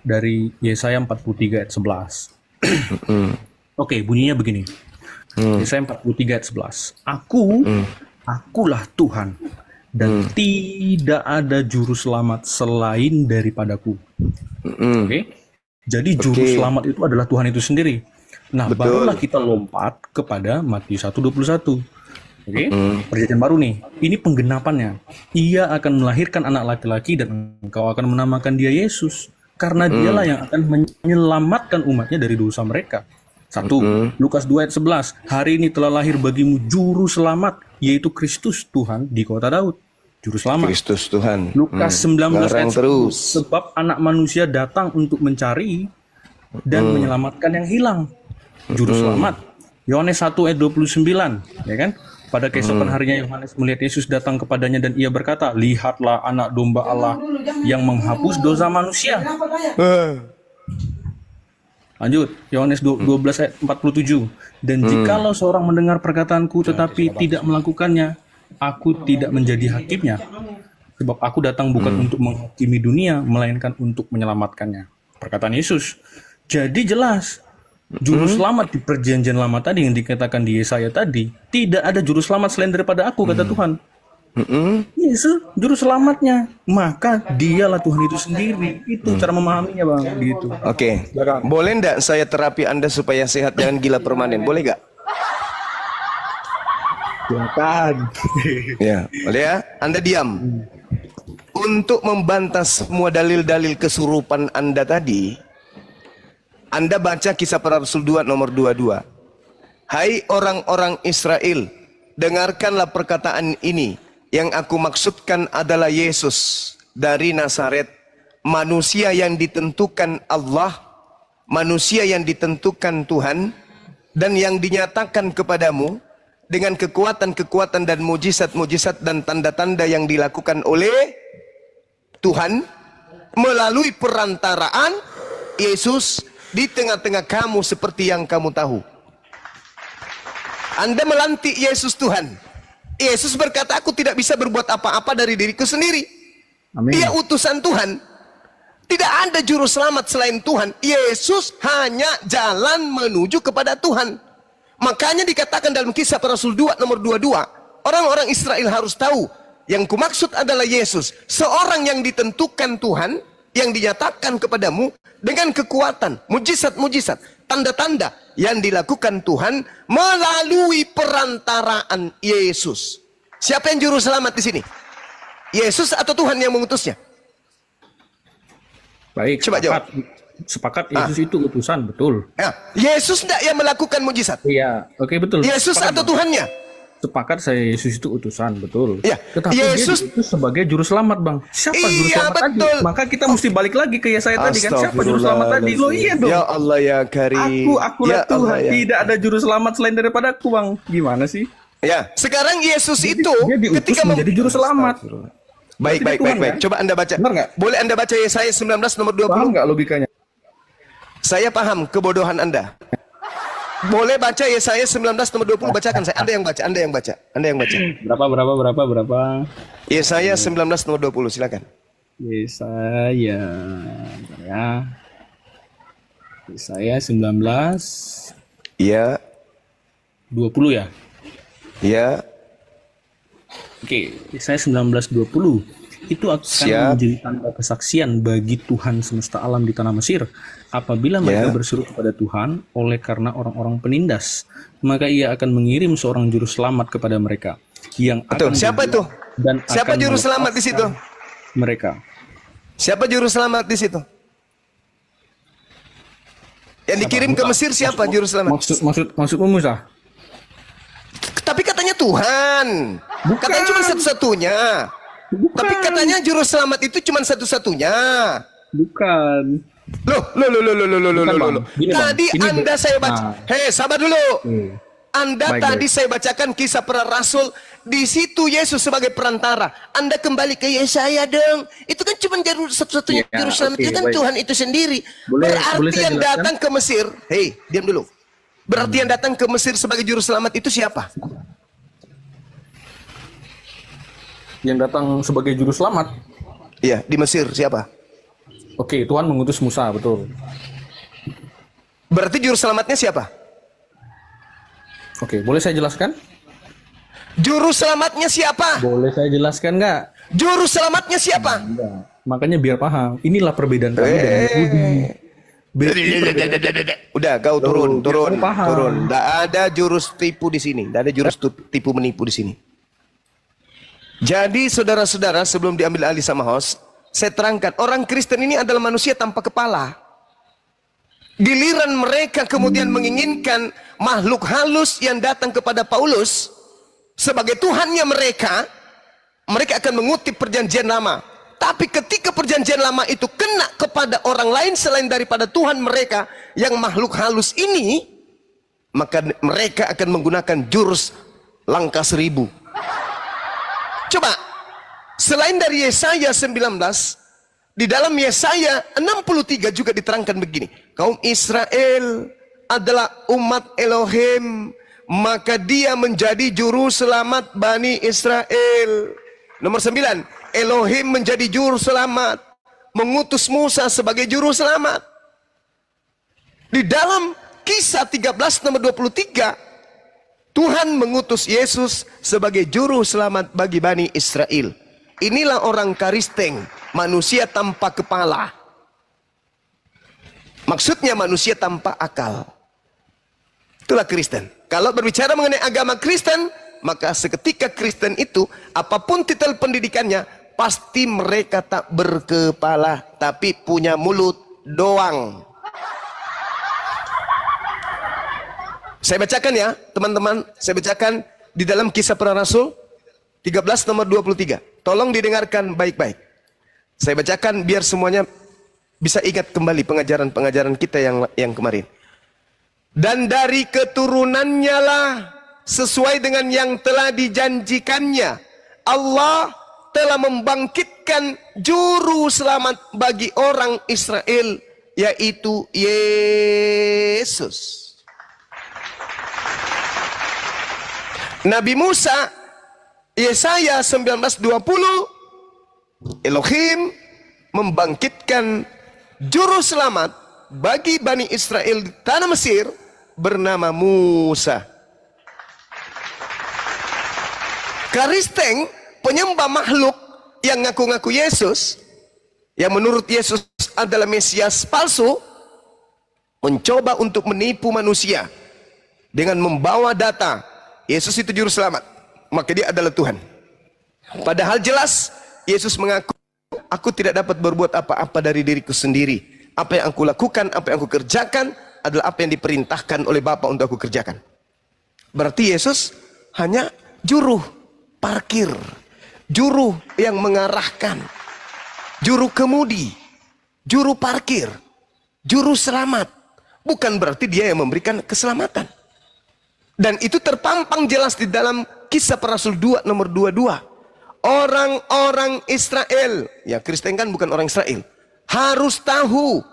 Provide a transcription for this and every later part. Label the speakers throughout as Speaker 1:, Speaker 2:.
Speaker 1: dari Yesaya 43 ayat 11. Oke, bunyinya begini. Yesaya 43 ayat 11. Akulah Tuhan, dan tidak ada juru selamat selain daripadaku. Oke. Jadi juru selamat itu adalah Tuhan itu sendiri. Nah, barulah kita lompat kepada Matius 1:21. Oke, perjanjian baru nih. Ini penggenapannya. Ia akan melahirkan anak laki-laki dan engkau akan menamakan dia Yesus. Karena dialah yang akan menyelamatkan umatnya dari dosa mereka. 1. Lukas 2 ayat 11. Hari ini telah lahir bagimu juru selamat, yaitu Kristus Tuhan di kota Daud. Juru selamat.
Speaker 2: Kristus Tuhan.
Speaker 1: Lukas 19 ayat 10. Sebab anak manusia datang untuk mencari dan menyelamatkan yang hilang. Juru selamat. Yohanes 1 ayat 29, ya kan? Pada keesokan harinya Yohanes melihat Yesus datang kepadanya dan ia berkata, lihatlah anak domba Allah yang menghapus dosa manusia. Lanjut, Yohanes 12 ayat 47. Dan jikalau seorang mendengar perkataanku tetapi tidak melakukannya, aku tidak menjadi hakimnya. Sebab aku datang bukan untuk menghakimi dunia, melainkan untuk menyelamatkannya. Perkataan Yesus. Jadi jelas, juru selamat di perjanjian lama tadi yang dikatakan di Yesaya tadi, tidak ada juru selamat selain daripada aku, kata Tuhan. Yesus juru selamatnya, maka dialah Tuhan itu sendiri. Itu cara memahaminya, Bang, gitu.
Speaker 2: Oke. Boleh enggak saya terapi Anda supaya sehat jangan gila permanen? Boleh enggak?
Speaker 1: Silakan.
Speaker 2: Ya, boleh ya? Anda diam. Untuk membantah semua dalil-dalil kesurupan Anda tadi, Anda baca Kisah Para Rasul 2 nomor 22. Hai orang-orang Israel, dengarkanlah perkataan ini. Yang aku maksudkan adalah Yesus dari Nazaret, manusia yang ditentukan Allah, manusia yang ditentukan Tuhan, dan yang dinyatakan kepadamu dengan kekuatan-kekuatan dan mujizat-mujizat dan tanda-tanda yang dilakukan oleh Tuhan melalui perantaraan Yesus di tengah-tengah kamu seperti yang kamu tahu. Anda melantik Yesus Tuhan. Yesus berkata, aku tidak bisa berbuat apa-apa dari diriku sendiri.
Speaker 1: Amin.
Speaker 2: Dia utusan Tuhan. Tidak ada juru selamat selain Tuhan. Yesus hanya jalan menuju kepada Tuhan. Makanya dikatakan dalam Kisah Para Rasul 2 nomor 22, orang-orang Israel harus tahu, yang kumaksud adalah Yesus, seorang yang ditentukan Tuhan, yang dinyatakan kepadamu dengan kekuatan, mujizat-mujizat, tanda-tanda yang dilakukan Tuhan melalui perantaraan Yesus. Siapa yang juru selamat di sini? Yesus atau Tuhan yang mengutusnya?
Speaker 1: Baik,
Speaker 2: coba jawab.
Speaker 1: Sepakat Yesus itu utusan, betul.
Speaker 2: Ya, Yesus tidak yang melakukan mujizat.
Speaker 1: Iya, oke, betul.
Speaker 2: Yesus
Speaker 1: sepakat,
Speaker 2: atau Tuhannya?
Speaker 1: Sepakat saya, Yesus itu utusan, betul.
Speaker 2: Ya,
Speaker 1: tetapi
Speaker 2: Yesus
Speaker 1: dia itu sebagai juru selamat, Bang. Siapa juru selamat
Speaker 2: betul.
Speaker 1: tadi? Maka kita mesti balik lagi ke Yesaya tadi kan. Siapa juru selamat tadi? Lo iya dong.
Speaker 2: Ya Allah ya Karim.
Speaker 1: Akulah Tuhan. Allah, ya. Tidak ada juru selamat selain daripada aku, Bang. Gimana sih?
Speaker 2: Ya, sekarang Yesus
Speaker 1: dia
Speaker 2: itu ketika
Speaker 1: menjadi juru selamat.
Speaker 2: Baik. Coba Anda baca. Boleh Anda baca Yesaya 19 nomor 20?
Speaker 1: Paham nggak logikanya?
Speaker 2: Saya paham kebodohan Anda. Boleh baca Yesaya 19 nomor 20, bacakan saya. Anda yang baca.
Speaker 1: Berapa?
Speaker 2: Yesaya 19 nomor 20, silakan.
Speaker 1: Yesaya 19
Speaker 2: Iya.
Speaker 1: 20 ya?
Speaker 2: Iya.
Speaker 1: Oke, Yesaya 19:20 itu akan menjadi tanda kesaksian bagi Tuhan semesta alam di tanah Mesir. Apabila mereka berseru kepada Tuhan oleh karena orang-orang penindas, maka ia akan mengirim seorang juru selamat kepada mereka. Yang akan
Speaker 2: siapa itu?
Speaker 1: Dan
Speaker 2: siapa juru selamat di situ?
Speaker 1: Mereka.
Speaker 2: Siapa juru selamat di situ? Yang dikirim ke Mesir siapa juru selamat?
Speaker 1: Maksudmu Musa?
Speaker 2: Tapi katanya Tuhan.
Speaker 1: Bukan.
Speaker 2: Katanya cuma satu-satunya. Bukan. Tapi katanya juru selamat itu cuma satu-satunya.
Speaker 1: Bukan.
Speaker 2: Loh. Tadi Anda saya baca. Hei, sabar dulu. Anda tadi saya bacakan Kisah Para Rasul. Di situ Yesus sebagai perantara. Anda kembali ke Yesaya dong. Itu kan cuma satu-satunya juru selamat. Itu kan Tuhan itu sendiri. Berarti yang datang ke Mesir. Hei, diam dulu. Berarti yang datang ke Mesir sebagai juru selamat itu siapa?
Speaker 1: Yang datang sebagai juru selamat?
Speaker 2: Iya, di Mesir siapa?
Speaker 1: Oke, Tuhan mengutus Musa, betul.
Speaker 2: Berarti juru selamatnya siapa?
Speaker 1: Oke, boleh saya jelaskan?
Speaker 2: Juru selamatnya siapa?
Speaker 1: Boleh saya jelaskan nggak?
Speaker 2: Juru selamatnya siapa?
Speaker 1: Enggak. Makanya biar paham. Inilah perbedaan kami dan Yahudi.
Speaker 2: Udah, kau turun.
Speaker 1: Paham.
Speaker 2: Nggak ada jurus tipu di sini. Nggak ada jurus tipu menipu di sini. Jadi saudara-saudara, sebelum diambil alih sama host, saya terangkan, orang Kristen ini adalah manusia tanpa kepala. Giliran mereka kemudian menginginkan makhluk halus yang datang kepada Paulus sebagai Tuhannya mereka, mereka akan mengutip perjanjian lama. Tapi ketika perjanjian lama itu kena kepada orang lain selain daripada Tuhan mereka yang makhluk halus ini, maka mereka akan menggunakan jurus langkah 1000. Coba, selain dari Yesaya 19, di dalam Yesaya 63 juga diterangkan begini. Kaum Israel adalah umat Elohim, maka dia menjadi juru selamat Bani Israel. Nomor 9, Elohim menjadi juru selamat, mengutus Musa sebagai juru selamat. Di dalam Kisah 13 nomor 23, Tuhan mengutus Yesus sebagai juru selamat bagi Bani Israel. Inilah orang Karisteng, manusia tanpa kepala. Maksudnya manusia tanpa akal. Itulah Kristen. Kalau berbicara mengenai agama Kristen, maka seketika Kristen itu, apapun titel pendidikannya, pasti mereka tak berkepala, tapi punya mulut doang. Saya bacakan ya, teman-teman. Saya bacakan di dalam Kisah Para Rasul 13 nomor 23. Tolong didengarkan baik-baik. Saya bacakan biar semuanya bisa ingat kembali pengajaran-pengajaran kita yang kemarin. Dan dari keturunannya lah, sesuai dengan yang telah dijanjikannya, Allah telah membangkitkan juru selamat bagi orang Israel, yaitu Yesus. Nabi Musa, Yesaya 19:20, Elohim membangkitkan juru selamat bagi Bani Israel di tanah Mesir bernama Musa. Karisteng, penyembah makhluk yang ngaku-ngaku Yesus, yang menurut Yesus adalah Mesias palsu, mencoba untuk menipu manusia dengan membawa data Yesus itu juru selamat, maka dia adalah Tuhan. Padahal jelas Yesus mengaku, aku tidak dapat berbuat apa-apa dari diriku sendiri. Apa yang aku lakukan, apa yang aku kerjakan adalah apa yang diperintahkan oleh Bapa untuk aku kerjakan. Berarti Yesus hanya juru parkir, juru yang mengarahkan, juru kemudi, juru parkir, juru selamat. Bukan berarti dia yang memberikan keselamatan. Dan itu terpampang jelas di dalam Kisah Para Rasul 2 nomor 22. Orang-orang Israel, ya Kristen kan bukan orang Israel, harus tahu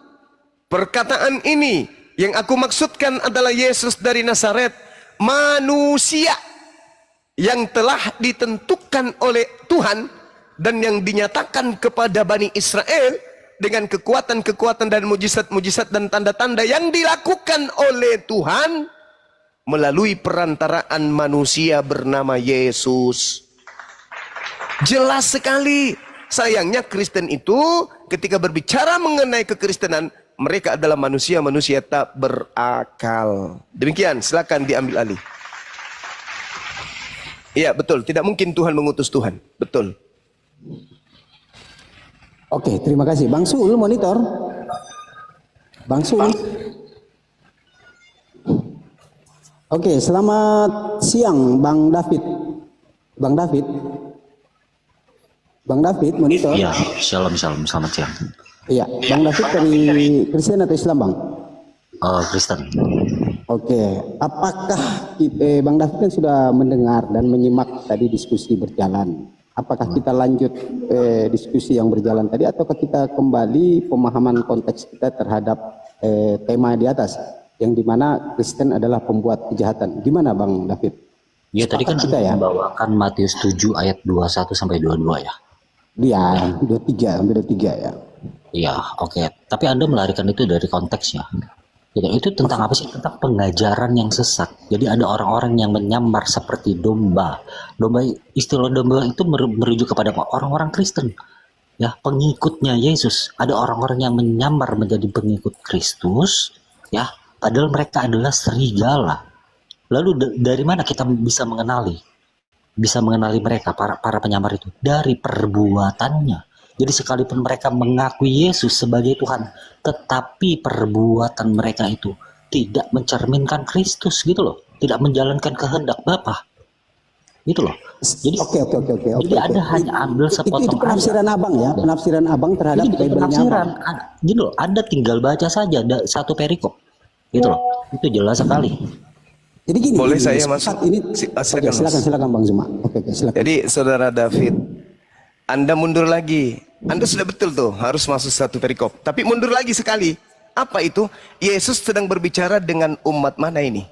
Speaker 2: perkataan ini. Yang aku maksudkan adalah Yesus dari Nazaret, manusia yang telah ditentukan oleh Tuhan dan yang dinyatakan kepada Bani Israel dengan kekuatan-kekuatan dan mujizat-mujizat dan tanda-tanda yang dilakukan oleh Tuhan melalui perantaraan manusia bernama Yesus. Jelas sekali. Sayangnya Kristen itu ketika berbicara mengenai kekristenan, mereka adalah manusia-manusia tak berakal. Demikian, silakan diambil alih. Iya, betul. Tidak mungkin Tuhan mengutus Tuhan. Betul.
Speaker 3: Oke, terima kasih. Bang Sul, monitor. Bang Sul. Oke, selamat siang Bang David. Bang David. Bang David, monitor.
Speaker 4: Iya, shalom, selamat siang.
Speaker 3: Iya, Bang David dari Kristen atau Islam, Bang?
Speaker 4: Kristen.
Speaker 3: Oke, apakah Bang David kan sudah mendengar dan menyimak tadi diskusi berjalan? Apakah kita lanjut diskusi yang berjalan tadi, ataukah kita kembali pemahaman konteks kita terhadap tema di atas, yang dimana Kristen adalah pembuat kejahatan? Gimana Bang David?
Speaker 4: Ya, tadi kan
Speaker 3: kita ya
Speaker 4: membawakan Matius 7 ayat 21 sampai 22 ya.
Speaker 3: Iya, 23 sampai 23 ya.
Speaker 4: Iya, oke. Tapi Anda melarikan itu dari konteksnya. Gitu. Itu tentang apa sih? Tentang pengajaran yang sesat. Jadi ada orang-orang yang menyamar seperti domba. Istilah domba itu merujuk kepada apa? Orang-orang Kristen. Ya, pengikutnya Yesus. Ada orang-orang yang menyamar menjadi pengikut Kristus, ya, padahal mereka adalah serigala. Lalu dari mana kita bisa mengenali mereka, para penyamar itu? Dari perbuatannya. Jadi sekalipun mereka mengakui Yesus sebagai Tuhan, tetapi perbuatan mereka itu tidak mencerminkan Kristus, gitu loh. Tidak menjalankan kehendak Bapa. Gitu loh. Jadi Jadi ada hanya ambil sepotong
Speaker 3: itu penafsiran
Speaker 4: ayat.
Speaker 3: Abang ya, penafsiran Abang terhadap
Speaker 4: Ini
Speaker 3: Bible-nya
Speaker 4: penafsiran.
Speaker 3: Abang.
Speaker 4: Gitu loh. Anda tinggal baca saja satu perikop. Gitu loh. Itu jelas sekali.
Speaker 3: Jadi gini,
Speaker 2: Boleh
Speaker 3: gini,
Speaker 2: saya
Speaker 3: saat
Speaker 2: masuk?
Speaker 3: ini
Speaker 2: Silakan, Mas.
Speaker 3: silakan Bang Zuma. Oke, silakan.
Speaker 2: Jadi saudara David, Anda mundur lagi. Anda sudah betul tuh harus masuk satu perikop. Tapi mundur lagi sekali. Apa itu? Yesus sedang berbicara dengan umat mana ini?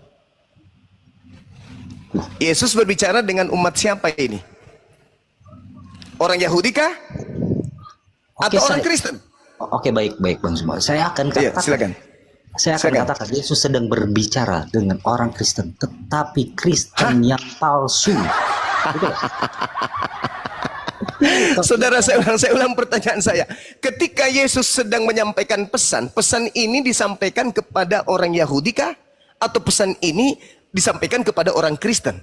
Speaker 2: Yesus berbicara dengan umat siapa ini? Orang Yahudi kah?
Speaker 4: Oke,
Speaker 2: Atau orang Kristen?
Speaker 4: Oke, baik Bang Zuma. Saya akan
Speaker 2: Iya,
Speaker 4: katakan.
Speaker 2: silakan.
Speaker 4: Saya akan
Speaker 2: Silakan.
Speaker 4: katakan Yesus sedang berbicara dengan orang Kristen, tetapi Kristen yang palsu. Betul.
Speaker 2: Saudara, saya ulang pertanyaan saya. Ketika Yesus sedang menyampaikan pesan, pesan ini disampaikan kepada orang Yahudi kah? Atau pesan ini disampaikan kepada orang Kristen?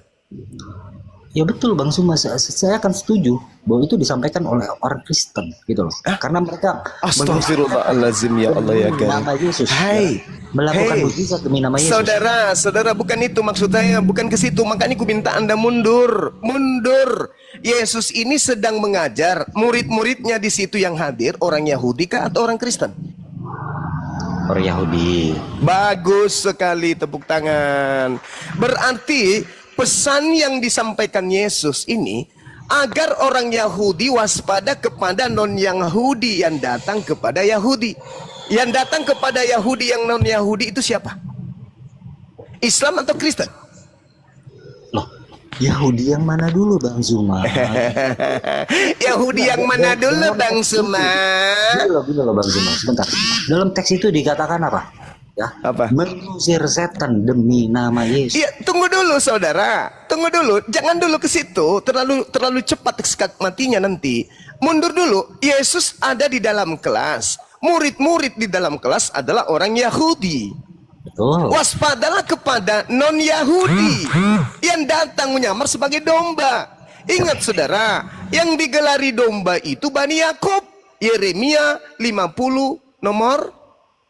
Speaker 4: Ya betul Bang Zuma, saya akan setuju bahwa itu disampaikan oleh orang Kristen, gitu loh. Karena mereka
Speaker 2: Astagfirullahaladzim, ya Allah ya
Speaker 4: nama
Speaker 2: Karim.
Speaker 4: Yesus,
Speaker 2: Hai,
Speaker 4: melakukan
Speaker 2: hai.
Speaker 4: mujizat demi nama Yesus.
Speaker 2: Saudara, bukan itu maksud saya, bukan ke situ. Makanya ku minta Anda mundur. Yesus ini sedang mengajar, murid-muridnya di situ yang hadir orang Yahudi kah atau orang Kristen?
Speaker 4: Orang Yahudi.
Speaker 2: Bagus sekali, tepuk tangan. Berarti pesan yang disampaikan Yesus ini agar orang Yahudi waspada kepada non-Yahudi yang datang kepada Yahudi. Yang datang kepada Yahudi yang non-Yahudi itu siapa? Islam atau Kristen?
Speaker 4: Loh, Yahudi yang mana dulu Bang Zuma?
Speaker 2: Yahudi yang mana dulu Bang Zuma?
Speaker 4: Gini loh Bang Zuma, sebentar. Dalam teks itu dikatakan apa? Ya,
Speaker 2: Apa?
Speaker 4: mengusir setan demi nama Yesus.
Speaker 2: Iya, tunggu dulu saudara. Tunggu dulu, jangan dulu ke situ. Terlalu cepat sekat matinya nanti. Mundur dulu. Yesus ada di dalam kelas. Murid-murid di dalam kelas adalah orang Yahudi.
Speaker 4: Betul.
Speaker 2: Waspadalah kepada non-Yahudi yang datang menyamar sebagai domba. Ingat saudara, yang digelari domba itu Bani Yakub. Yeremia 50 nomor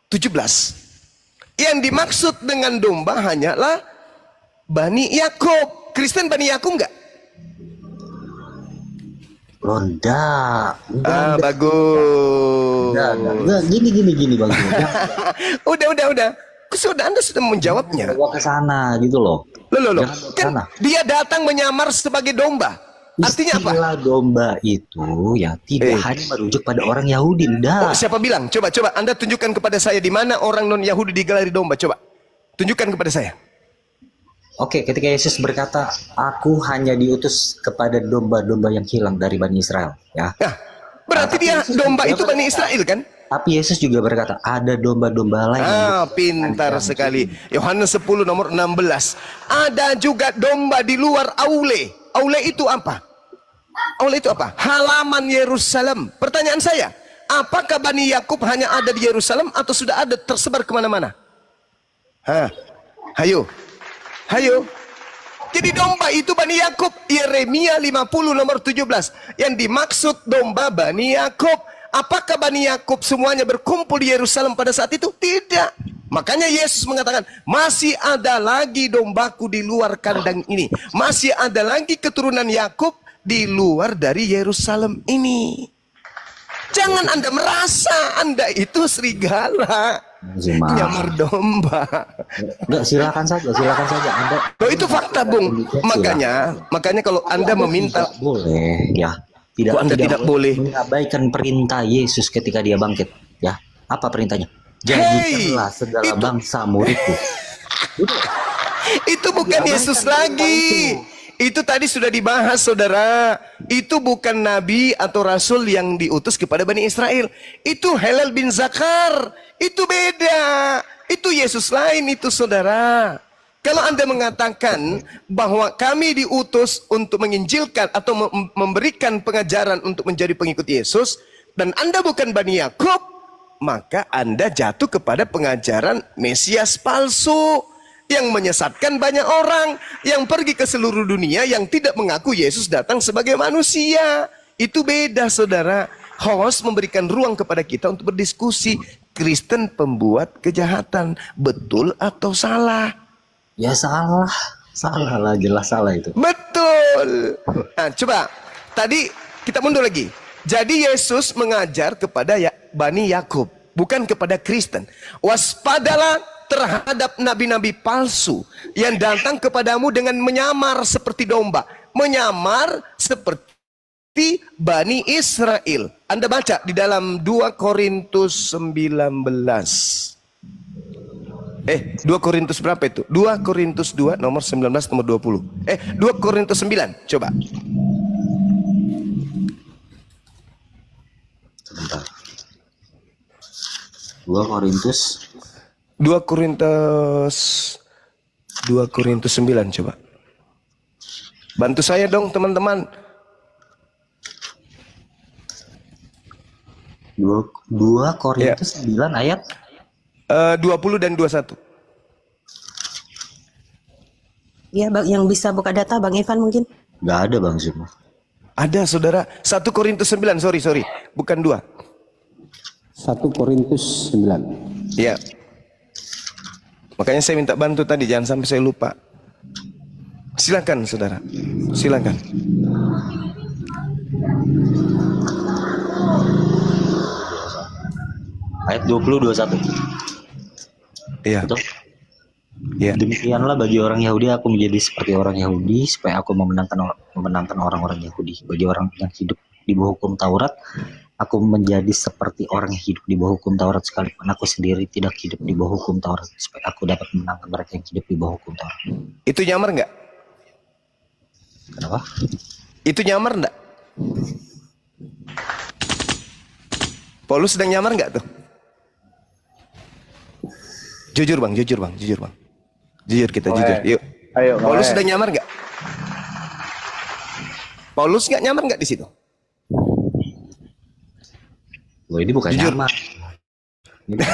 Speaker 2: 17. Yang dimaksud dengan domba hanyalah Bani Yakub. Kristen Bani Yakub enggak?
Speaker 4: Ronda.
Speaker 2: Bagus.
Speaker 4: Enggak, gini Bang Zuma.
Speaker 2: Udah. Sudah, Anda sudah menjawabnya.
Speaker 4: Bawa ke sana gitu loh.
Speaker 2: Loh.
Speaker 4: Jangan bawa ke
Speaker 2: Kan
Speaker 4: sana.
Speaker 2: dia datang menyamar sebagai domba. Artinya apa?
Speaker 4: Istilah domba itu ya tidak hanya merujuk pada orang Yahudi.
Speaker 2: Oh, siapa bilang? Coba Anda tunjukkan kepada saya di mana orang non-Yahudi digelari domba. Coba tunjukkan kepada saya.
Speaker 4: Oke, ketika Yesus berkata, "Aku hanya diutus kepada domba-domba yang hilang dari Bani Israel." Ya.
Speaker 2: Nah, berarti dia domba itu Bani Israel kan?
Speaker 4: Tapi Yesus juga berkata, ada domba-domba lain.
Speaker 2: Pintar sekali. Yohanes 10 nomor 16. Ada juga domba di luar aule. Aule itu apa? Aule itu apa? Halaman Yerusalem. Pertanyaan saya, apakah Bani Yakub hanya ada di Yerusalem atau sudah ada tersebar kemana-mana? Hayo. Jadi domba itu Bani Yakub. Yeremia 50 nomor 17. Yang dimaksud domba Bani Yakub. Apakah Bani Yakub semuanya berkumpul di Yerusalem pada saat itu? Tidak. Makanya Yesus mengatakan, masih ada lagi dombaku di luar kandang ini. Masih ada lagi keturunan Yakub di luar dari Yerusalem ini. Jangan Anda merasa Anda itu serigala. Nyamar domba.
Speaker 4: Enggak, silakan saja Anda.
Speaker 2: Loh, itu fakta, Bung. Makanya kalau Anda meminta,
Speaker 4: boleh ya. Tidak boleh mengabaikan perintah Yesus ketika dia bangkit, ya. Apa perintahnya? Jadikanlah segala bangsa muridku.
Speaker 2: Itu bukan Yesus lagi. itu tadi sudah dibahas, saudara. Itu bukan nabi atau rasul yang diutus kepada Bani Israel. Itu Hilal bin Zakar. Itu beda. Itu Yesus lain itu, saudara. Kalau Anda mengatakan bahwa kami diutus untuk menginjilkan atau memberikan pengajaran untuk menjadi pengikut Yesus, dan Anda bukan Bani Yakub, maka Anda jatuh kepada pengajaran Mesias palsu yang menyesatkan banyak orang, yang pergi ke seluruh dunia, yang tidak mengaku Yesus datang sebagai manusia. Itu beda, saudara. Host memberikan ruang kepada kita untuk berdiskusi. Kristen pembuat kejahatan, betul atau salah?
Speaker 4: Ya salah lah, jelas salah itu.
Speaker 2: Betul. Nah, coba tadi kita mundur lagi. Jadi Yesus mengajar kepada Bani Yakub, bukan kepada Kristen. Waspadalah terhadap nabi-nabi palsu yang datang kepadamu dengan menyamar seperti domba, menyamar seperti Bani Israel. Anda baca di dalam 2 Korintus 19. 2 Korintus berapa itu? 2 Korintus 2 nomor 19 nomor 20. 2 Korintus 9, coba.
Speaker 4: Sebentar. 2 Korintus
Speaker 2: 9, coba. Bantu saya dong, teman-teman.
Speaker 4: 2 Korintus 9 ayat
Speaker 2: 20 dan 21.
Speaker 5: Ya, Bang, yang bisa buka data Bang Ivan mungkin.
Speaker 4: Nggak ada Bang Zul.
Speaker 2: Ada, saudara. 1 Korintus 9, sorry. Bukan 2.
Speaker 3: 1 Korintus 9.
Speaker 2: Ya. Makanya saya minta bantu tadi, jangan sampai saya lupa. Silakan, saudara. Silakan.
Speaker 4: Ayat 20-21.
Speaker 2: Iya.
Speaker 4: Betul?
Speaker 2: Ya.
Speaker 4: Demikianlah bagi orang Yahudi aku menjadi seperti orang Yahudi supaya aku memenangkan orang-orang Yahudi. Bagi orang yang hidup di bawah hukum Taurat, aku menjadi seperti orang yang hidup di bawah hukum Taurat sekalipun aku sendiri tidak hidup di bawah hukum Taurat supaya aku dapat memenangkan mereka yang hidup di bawah hukum Taurat.
Speaker 2: Itu nyamar nggak?
Speaker 4: Kenapa?
Speaker 2: Itu nyamar nggak? Paulus sedang nyamar nggak tuh? Jujur bang. Jujur kita, jujur. Yuk.
Speaker 6: Ayo,
Speaker 2: Paulus sedang nyamar nggak? Paulus nggak nyamar nggak di situ?
Speaker 4: Loh, ini bukan
Speaker 2: jujur.
Speaker 4: nyamar. Ini bukan.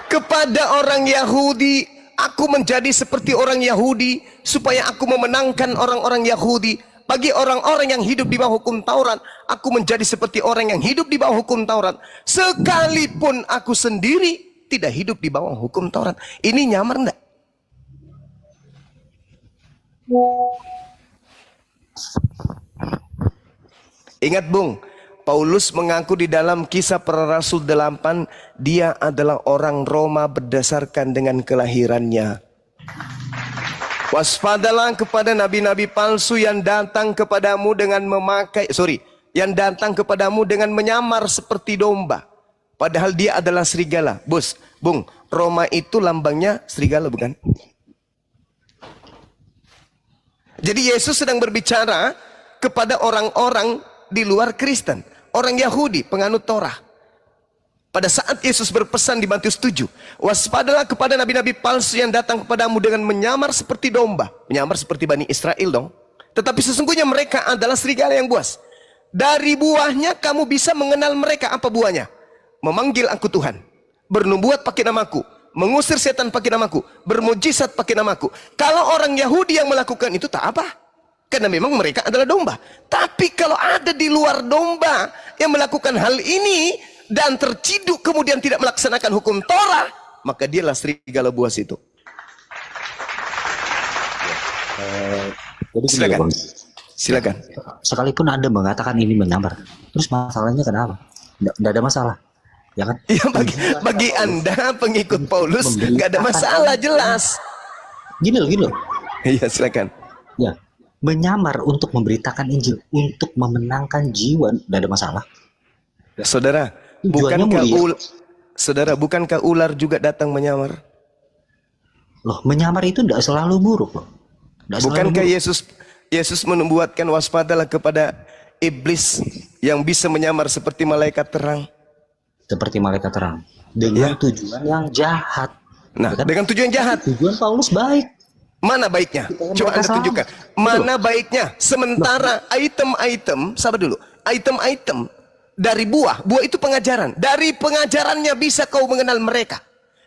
Speaker 2: Kepada orang Yahudi, aku menjadi seperti orang Yahudi supaya aku memenangkan orang-orang Yahudi. Bagi orang-orang yang hidup di bawah hukum Taurat, aku menjadi seperti orang yang hidup di bawah hukum Taurat. Sekalipun aku sendiri tidak hidup di bawah hukum Taurat. Ini nyamar enggak? Ingat Bung, Paulus mengaku di dalam Kisah Para Rasul 8, dia adalah orang Roma berdasarkan dengan kelahirannya. Waspadalah kepada nabi-nabi palsu yang datang kepadamu dengan yang datang kepadamu dengan menyamar seperti domba. Padahal dia adalah serigala. Bung, Roma itu lambangnya serigala bukan? Jadi Yesus sedang berbicara kepada orang-orang di luar Kristen, orang Yahudi, penganut Torah. Pada saat Yesus berpesan di Matius 7, waspadalah kepada nabi-nabi palsu yang datang kepadamu dengan menyamar seperti domba. Menyamar seperti Bani Israel dong. Tetapi sesungguhnya mereka adalah serigala yang buas. Dari buahnya kamu bisa mengenal mereka. Apa buahnya? Memanggil aku Tuhan, bernubuat pakai namaku, mengusir setan pakai namaku, bermujizat pakai namaku. Kalau orang Yahudi yang melakukan itu tak apa, karena memang mereka adalah domba. Tapi kalau ada di luar domba yang melakukan hal ini dan terciduk kemudian tidak melaksanakan hukum Torah, maka dialah serigala buas itu.
Speaker 4: Jadi
Speaker 2: Silakan. Silakan.
Speaker 4: Sekalipun Anda mengatakan ini menyamar, terus masalahnya kenapa? Tidak ada masalah, ya kan?
Speaker 2: Ya, bagi Anda pengikut Paulus nggak ada masalah, jelas.
Speaker 4: Gini loh.
Speaker 2: Iya, silakan.
Speaker 4: Ya, menyamar untuk memberitakan Injil, untuk memenangkan jiwa, tidak ada masalah.
Speaker 2: Saudara, bukankah ular juga datang menyamar?
Speaker 4: Loh, menyamar itu tidak selalu buruk loh.
Speaker 2: Bukankah Yesus membuatkan waspadalah kepada iblis yang bisa menyamar seperti malaikat terang?
Speaker 4: Seperti malaikat terang. Dengan tujuan yang jahat.
Speaker 2: Nah, dengan tujuan jahat.
Speaker 4: Tujuan Paulus baik.
Speaker 2: Mana baiknya? Coba Anda tunjukkan. Mana baiknya? Sementara item-item, sabar dulu. Item-item dari buah itu pengajaran. Dari pengajarannya bisa kau mengenal mereka.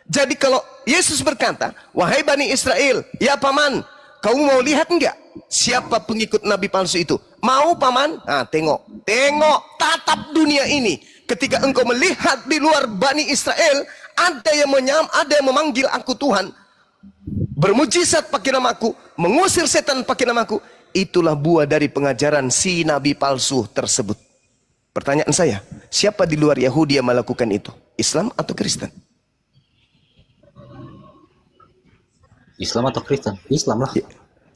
Speaker 2: Jadi kalau Yesus berkata, wahai Bani Israel, ya paman, kau mau lihat enggak siapa pengikut Nabi palsu itu? Mau paman? Nah, tengok tatap dunia ini. Ketika engkau melihat di luar Bani Israel, ada yang memanggil aku Tuhan, bermujizat pakai namaku, mengusir setan pakai namaku, itulah buah dari pengajaran si nabi palsu tersebut. Pertanyaan saya, siapa di luar Yahudi yang melakukan itu? Islam atau Kristen?
Speaker 4: Islam atau Kristen? Islam lah.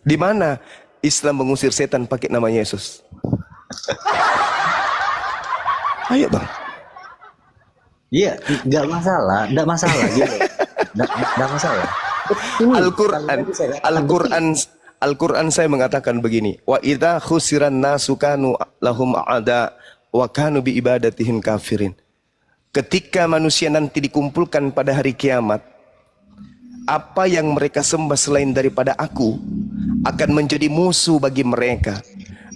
Speaker 2: Di mana Islam mengusir setan pakai nama Yesus? Ayo bang.
Speaker 4: Iya, nggak masalah gitu. Nggak masalah.
Speaker 2: Al-Quran saya mengatakan begini, wa idza khusiran nasu kanu lahum a'da wa kanu bi ibadatihim kafirin. Ketika manusia nanti dikumpulkan pada hari kiamat, apa yang mereka sembah selain daripada aku akan menjadi musuh bagi mereka,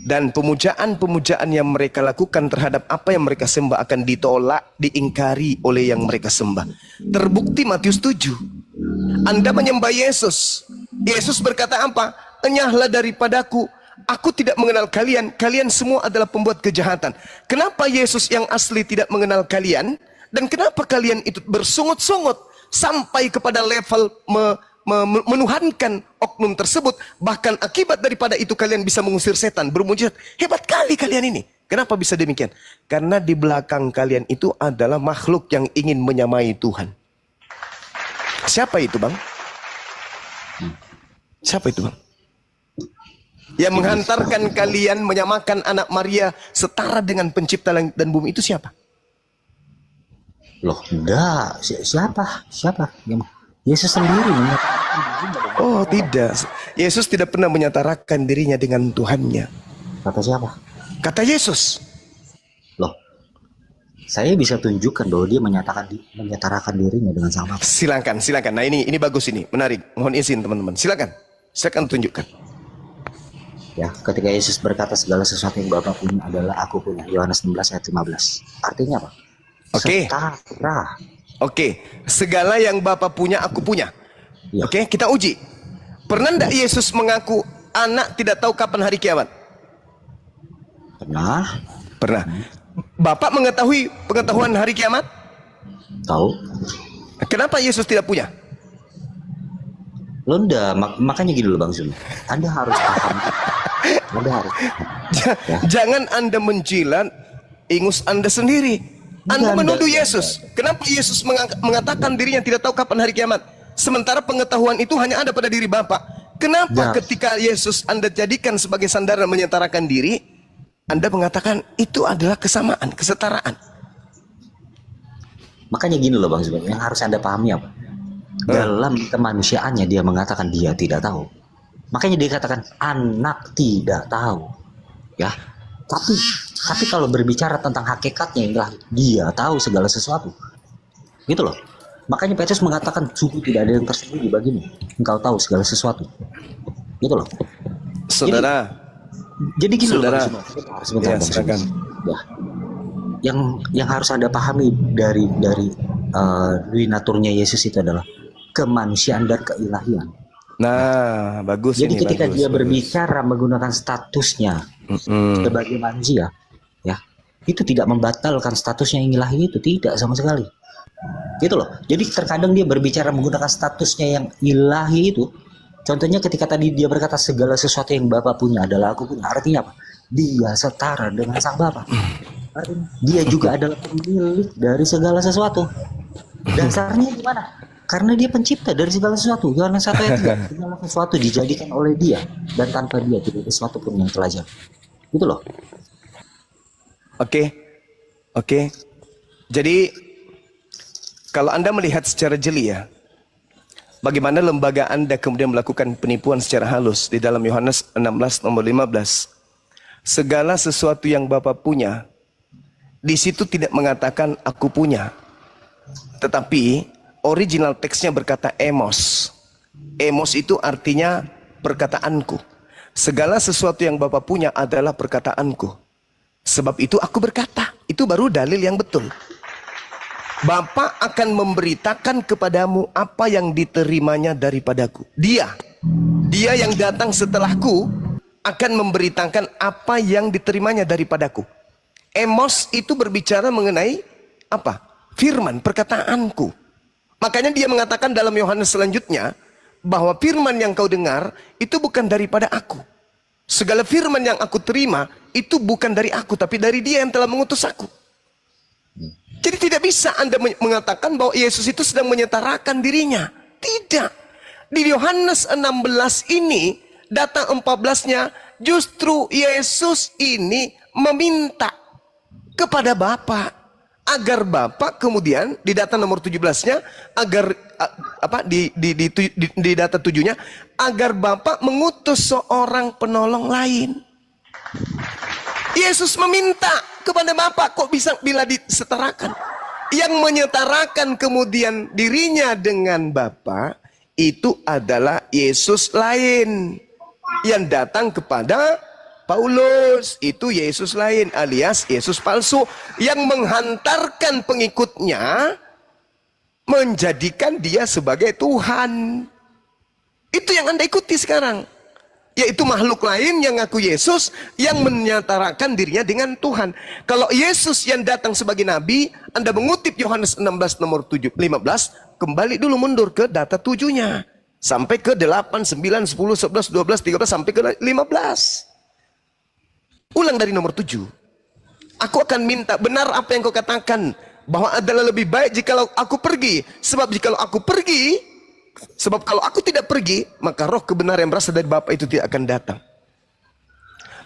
Speaker 2: dan pemujaan-pemujaan yang mereka lakukan terhadap apa yang mereka sembah akan ditolak, diingkari oleh yang mereka sembah. Terbukti Matius 7. Anda menyembah Yesus. Yesus berkata apa? Enyahlah daripadaku, aku tidak mengenal kalian. Kalian semua adalah pembuat kejahatan. Kenapa Yesus yang asli tidak mengenal kalian? Dan kenapa kalian itu bersungut-sungut sampai kepada level menuhankan oknum tersebut? Bahkan akibat daripada itu kalian bisa mengusir setan, bermujizat. Hebat kali kalian ini. Kenapa bisa demikian? Karena di belakang kalian itu adalah makhluk yang ingin menyamai Tuhan. Siapa itu bang? Siapa itu bang? Yang menghantarkan kalian menyamakan anak Maria setara dengan pencipta langit dan bumi itu siapa?
Speaker 4: Loh, enggak. Siapa? Yesus sendiri menyatakan dirinya.
Speaker 2: Oh tidak, Yesus tidak pernah menyatakan dirinya dengan Tuhannya.
Speaker 4: Kata siapa?
Speaker 2: Kata Yesus.
Speaker 4: Loh, saya bisa tunjukkan bahwa dia menyatakan dirinya dengan sang Bapa.
Speaker 2: Silakan. Nah ini bagus, ini menarik. Mohon izin teman-teman. Silakan tunjukkan.
Speaker 4: Ya, ketika Yesus berkata segala sesuatu yang Bapa punya adalah aku punya. Yohanes 16 ayat 15. Artinya apa?
Speaker 2: Oke.
Speaker 4: Setara.
Speaker 2: Oke, segala yang Bapa punya aku punya.
Speaker 4: Ya.
Speaker 2: Oke, kita uji. Pernah tidak Yesus mengaku anak tidak tahu kapan hari kiamat? Pernah. Bapak mengetahui pengetahuan hari kiamat?
Speaker 4: Tahu.
Speaker 2: Kenapa Yesus tidak punya?
Speaker 4: Londa, makanya gini loh Bang Zul. Anda harus paham.
Speaker 2: Jangan Anda menjilat ingus Anda sendiri. Anda menuduh Yesus. Kenapa Yesus mengatakan dirinya tidak tahu kapan hari kiamat? Sementara pengetahuan itu hanya ada pada diri Bapak. Kenapa ketika Yesus Anda jadikan sebagai sandaran menyetarakan diri, Anda mengatakan itu adalah kesamaan, kesetaraan?
Speaker 4: Makanya gini loh Bang Zul, yang harus Anda pahami apa? Dalam kemanusiaannya dia mengatakan dia tidak tahu. Makanya dia katakan anak tidak tahu. Ya. Tapi kalau berbicara tentang hakikatnya inilah dia tahu segala sesuatu. Gitu loh. Makanya Petrus mengatakan sungguh tidak ada yang tersembunyi bagimu. Engkau tahu segala sesuatu. Gitu loh.
Speaker 2: Saudara.
Speaker 4: Jadi gini
Speaker 2: saudara.
Speaker 4: Loh. Sebentar,
Speaker 2: silakan.
Speaker 4: Ya. Yang harus Anda pahami dari naturnya Yesus itu adalah kemanusiaan dan keilahian.
Speaker 2: Nah, bagus.
Speaker 4: Jadi
Speaker 2: ini,
Speaker 4: ketika
Speaker 2: bagus,
Speaker 4: dia berbicara menggunakan statusnya sebagai manusia, ya, itu tidak membatalkan statusnya yang ilahi itu, tidak sama sekali. Gitu loh. Jadi terkadang dia berbicara menggunakan statusnya yang ilahi itu. Contohnya ketika tadi dia berkata segala sesuatu yang Bapa punya adalah aku punya. Artinya apa? Dia setara dengan sang Bapa. Artinya dia juga adalah pemilik dari segala sesuatu. Dasarnya gimana? Karena dia pencipta dari segala sesuatu. Yohanes 1 ayat 3. Segala sesuatu dijadikan oleh dia, dan tanpa dia tidak ada sesuatu pun yang telah jadi. Gitu loh.
Speaker 2: Oke. Jadi kalau Anda melihat secara jeli ya, bagaimana lembaga Anda kemudian melakukan penipuan secara halus di dalam Yohanes 16 nomor 15. Segala sesuatu yang Bapa punya, di situ tidak mengatakan aku punya. Tetapi original teksnya berkata emos. Emos itu artinya perkataanku. Segala sesuatu yang Bapa punya adalah perkataanku. Sebab itu aku berkata. Itu baru dalil yang betul. Bapa akan memberitakan kepadamu apa yang diterimanya daripadaku. Dia yang datang setelahku akan memberitakan apa yang diterimanya daripadaku. Emos itu berbicara mengenai apa? Firman, perkataanku. Makanya dia mengatakan dalam Yohanes selanjutnya bahwa firman yang kau dengar itu bukan daripada aku. Segala firman yang aku terima itu bukan dari aku, tapi dari Dia yang telah mengutus aku. Jadi tidak bisa Anda mengatakan bahwa Yesus itu sedang menyetarakan dirinya. Tidak. Di Yohanes 16 ini, data 14-nya, justru Yesus ini meminta kepada Bapa agar Bapa kemudian di data nomor 17-nya agar di data 7-nya agar Bapa mengutus seorang penolong lain. Yesus meminta kepada Bapa, kok bisa bila disetarakan? Yang menyetarakan kemudian dirinya dengan Bapa itu adalah Yesus lain yang datang kepada Paulus. Itu Yesus lain alias Yesus palsu yang menghantarkan pengikutnya menjadikan dia sebagai Tuhan. Itu yang Anda ikuti sekarang. Yaitu makhluk lain yang ngaku Yesus yang menyatarakan dirinya dengan Tuhan. Kalau Yesus yang datang sebagai Nabi, Anda mengutip Yohanes 16 nomor 15, kembali dulu mundur ke data 7-nya. Sampai ke 8, 9, 10, 11, 12, 13, sampai ke 15. Ulang dari nomor 7. Aku akan minta benar apa yang kau katakan, bahwa adalah lebih baik jikalau aku pergi. Sebab jikalau aku pergi, sebab kalau aku tidak pergi, maka roh kebenaran yang berasal dari Bapa itu tidak akan datang.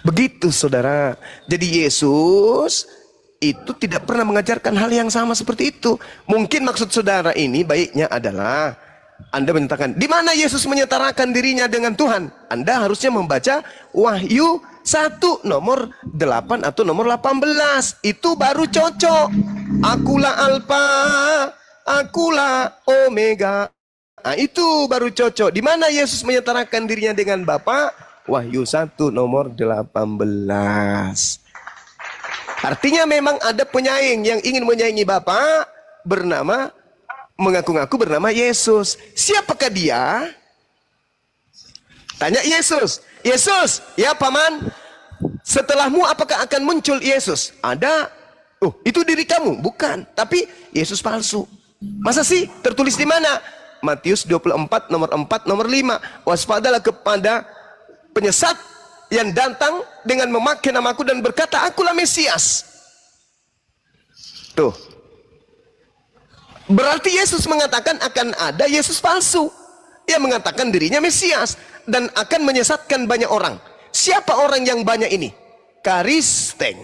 Speaker 2: Begitu saudara. Jadi Yesus itu tidak pernah mengajarkan hal yang sama seperti itu. Mungkin maksud saudara ini baiknya adalah Anda menyatakan, di mana Yesus menyetarakan dirinya dengan Tuhan? Anda harusnya membaca Wahyu 1 nomor 8 atau nomor 18. Itu baru cocok. Akulah Alfa, akulah Omega. Nah, itu baru cocok. Di mana Yesus menyetarakan dirinya dengan Bapa? Wahyu 1 nomor 18. Artinya memang ada penyaing yang ingin menyaingi Bapa bernama, mengaku-ngaku bernama Yesus. Siapakah dia? Tanya Yesus. Yesus, ya paman, setelahmu apakah akan muncul Yesus? Ada. Oh, itu diri kamu? Bukan. Tapi Yesus palsu. Masa sih? Tertulis di mana? Matius 24 nomor 4 nomor 5. Waspadalah kepada penyesat yang datang dengan memakai namaku dan berkata akulah Mesias. Tuh. Berarti Yesus mengatakan akan ada Yesus palsu. Ia mengatakan dirinya Mesias dan akan menyesatkan banyak orang. Siapa orang yang banyak ini? Kristen.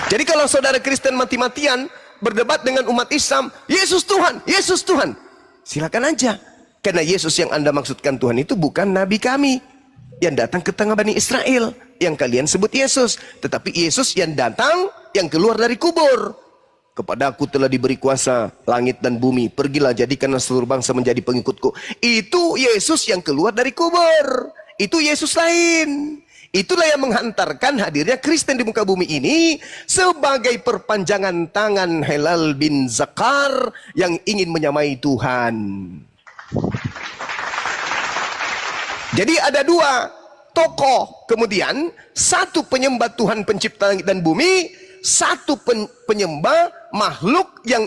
Speaker 2: Jadi kalau saudara Kristen mati-matian berdebat dengan umat Islam, Yesus Tuhan, Yesus Tuhan, silakan aja. Karena Yesus yang Anda maksudkan Tuhan itu bukan Nabi kami yang datang ke tengah Bani Israel yang kalian sebut Yesus, tetapi Yesus yang datang, yang keluar dari kubur. Kepadaku telah diberi kuasa langit dan bumi, pergilah jadikanlah seluruh bangsa menjadi pengikutku. Itu Yesus yang keluar dari kubur. Itu Yesus lain. Itulah yang menghantarkan hadirnya Kristen di muka bumi ini sebagai perpanjangan tangan Helal bin Zakar yang ingin menyamai Tuhan. Jadi ada dua tokoh, kemudian satu penyembah Tuhan pencipta langit dan bumi, satu penyembah makhluk yang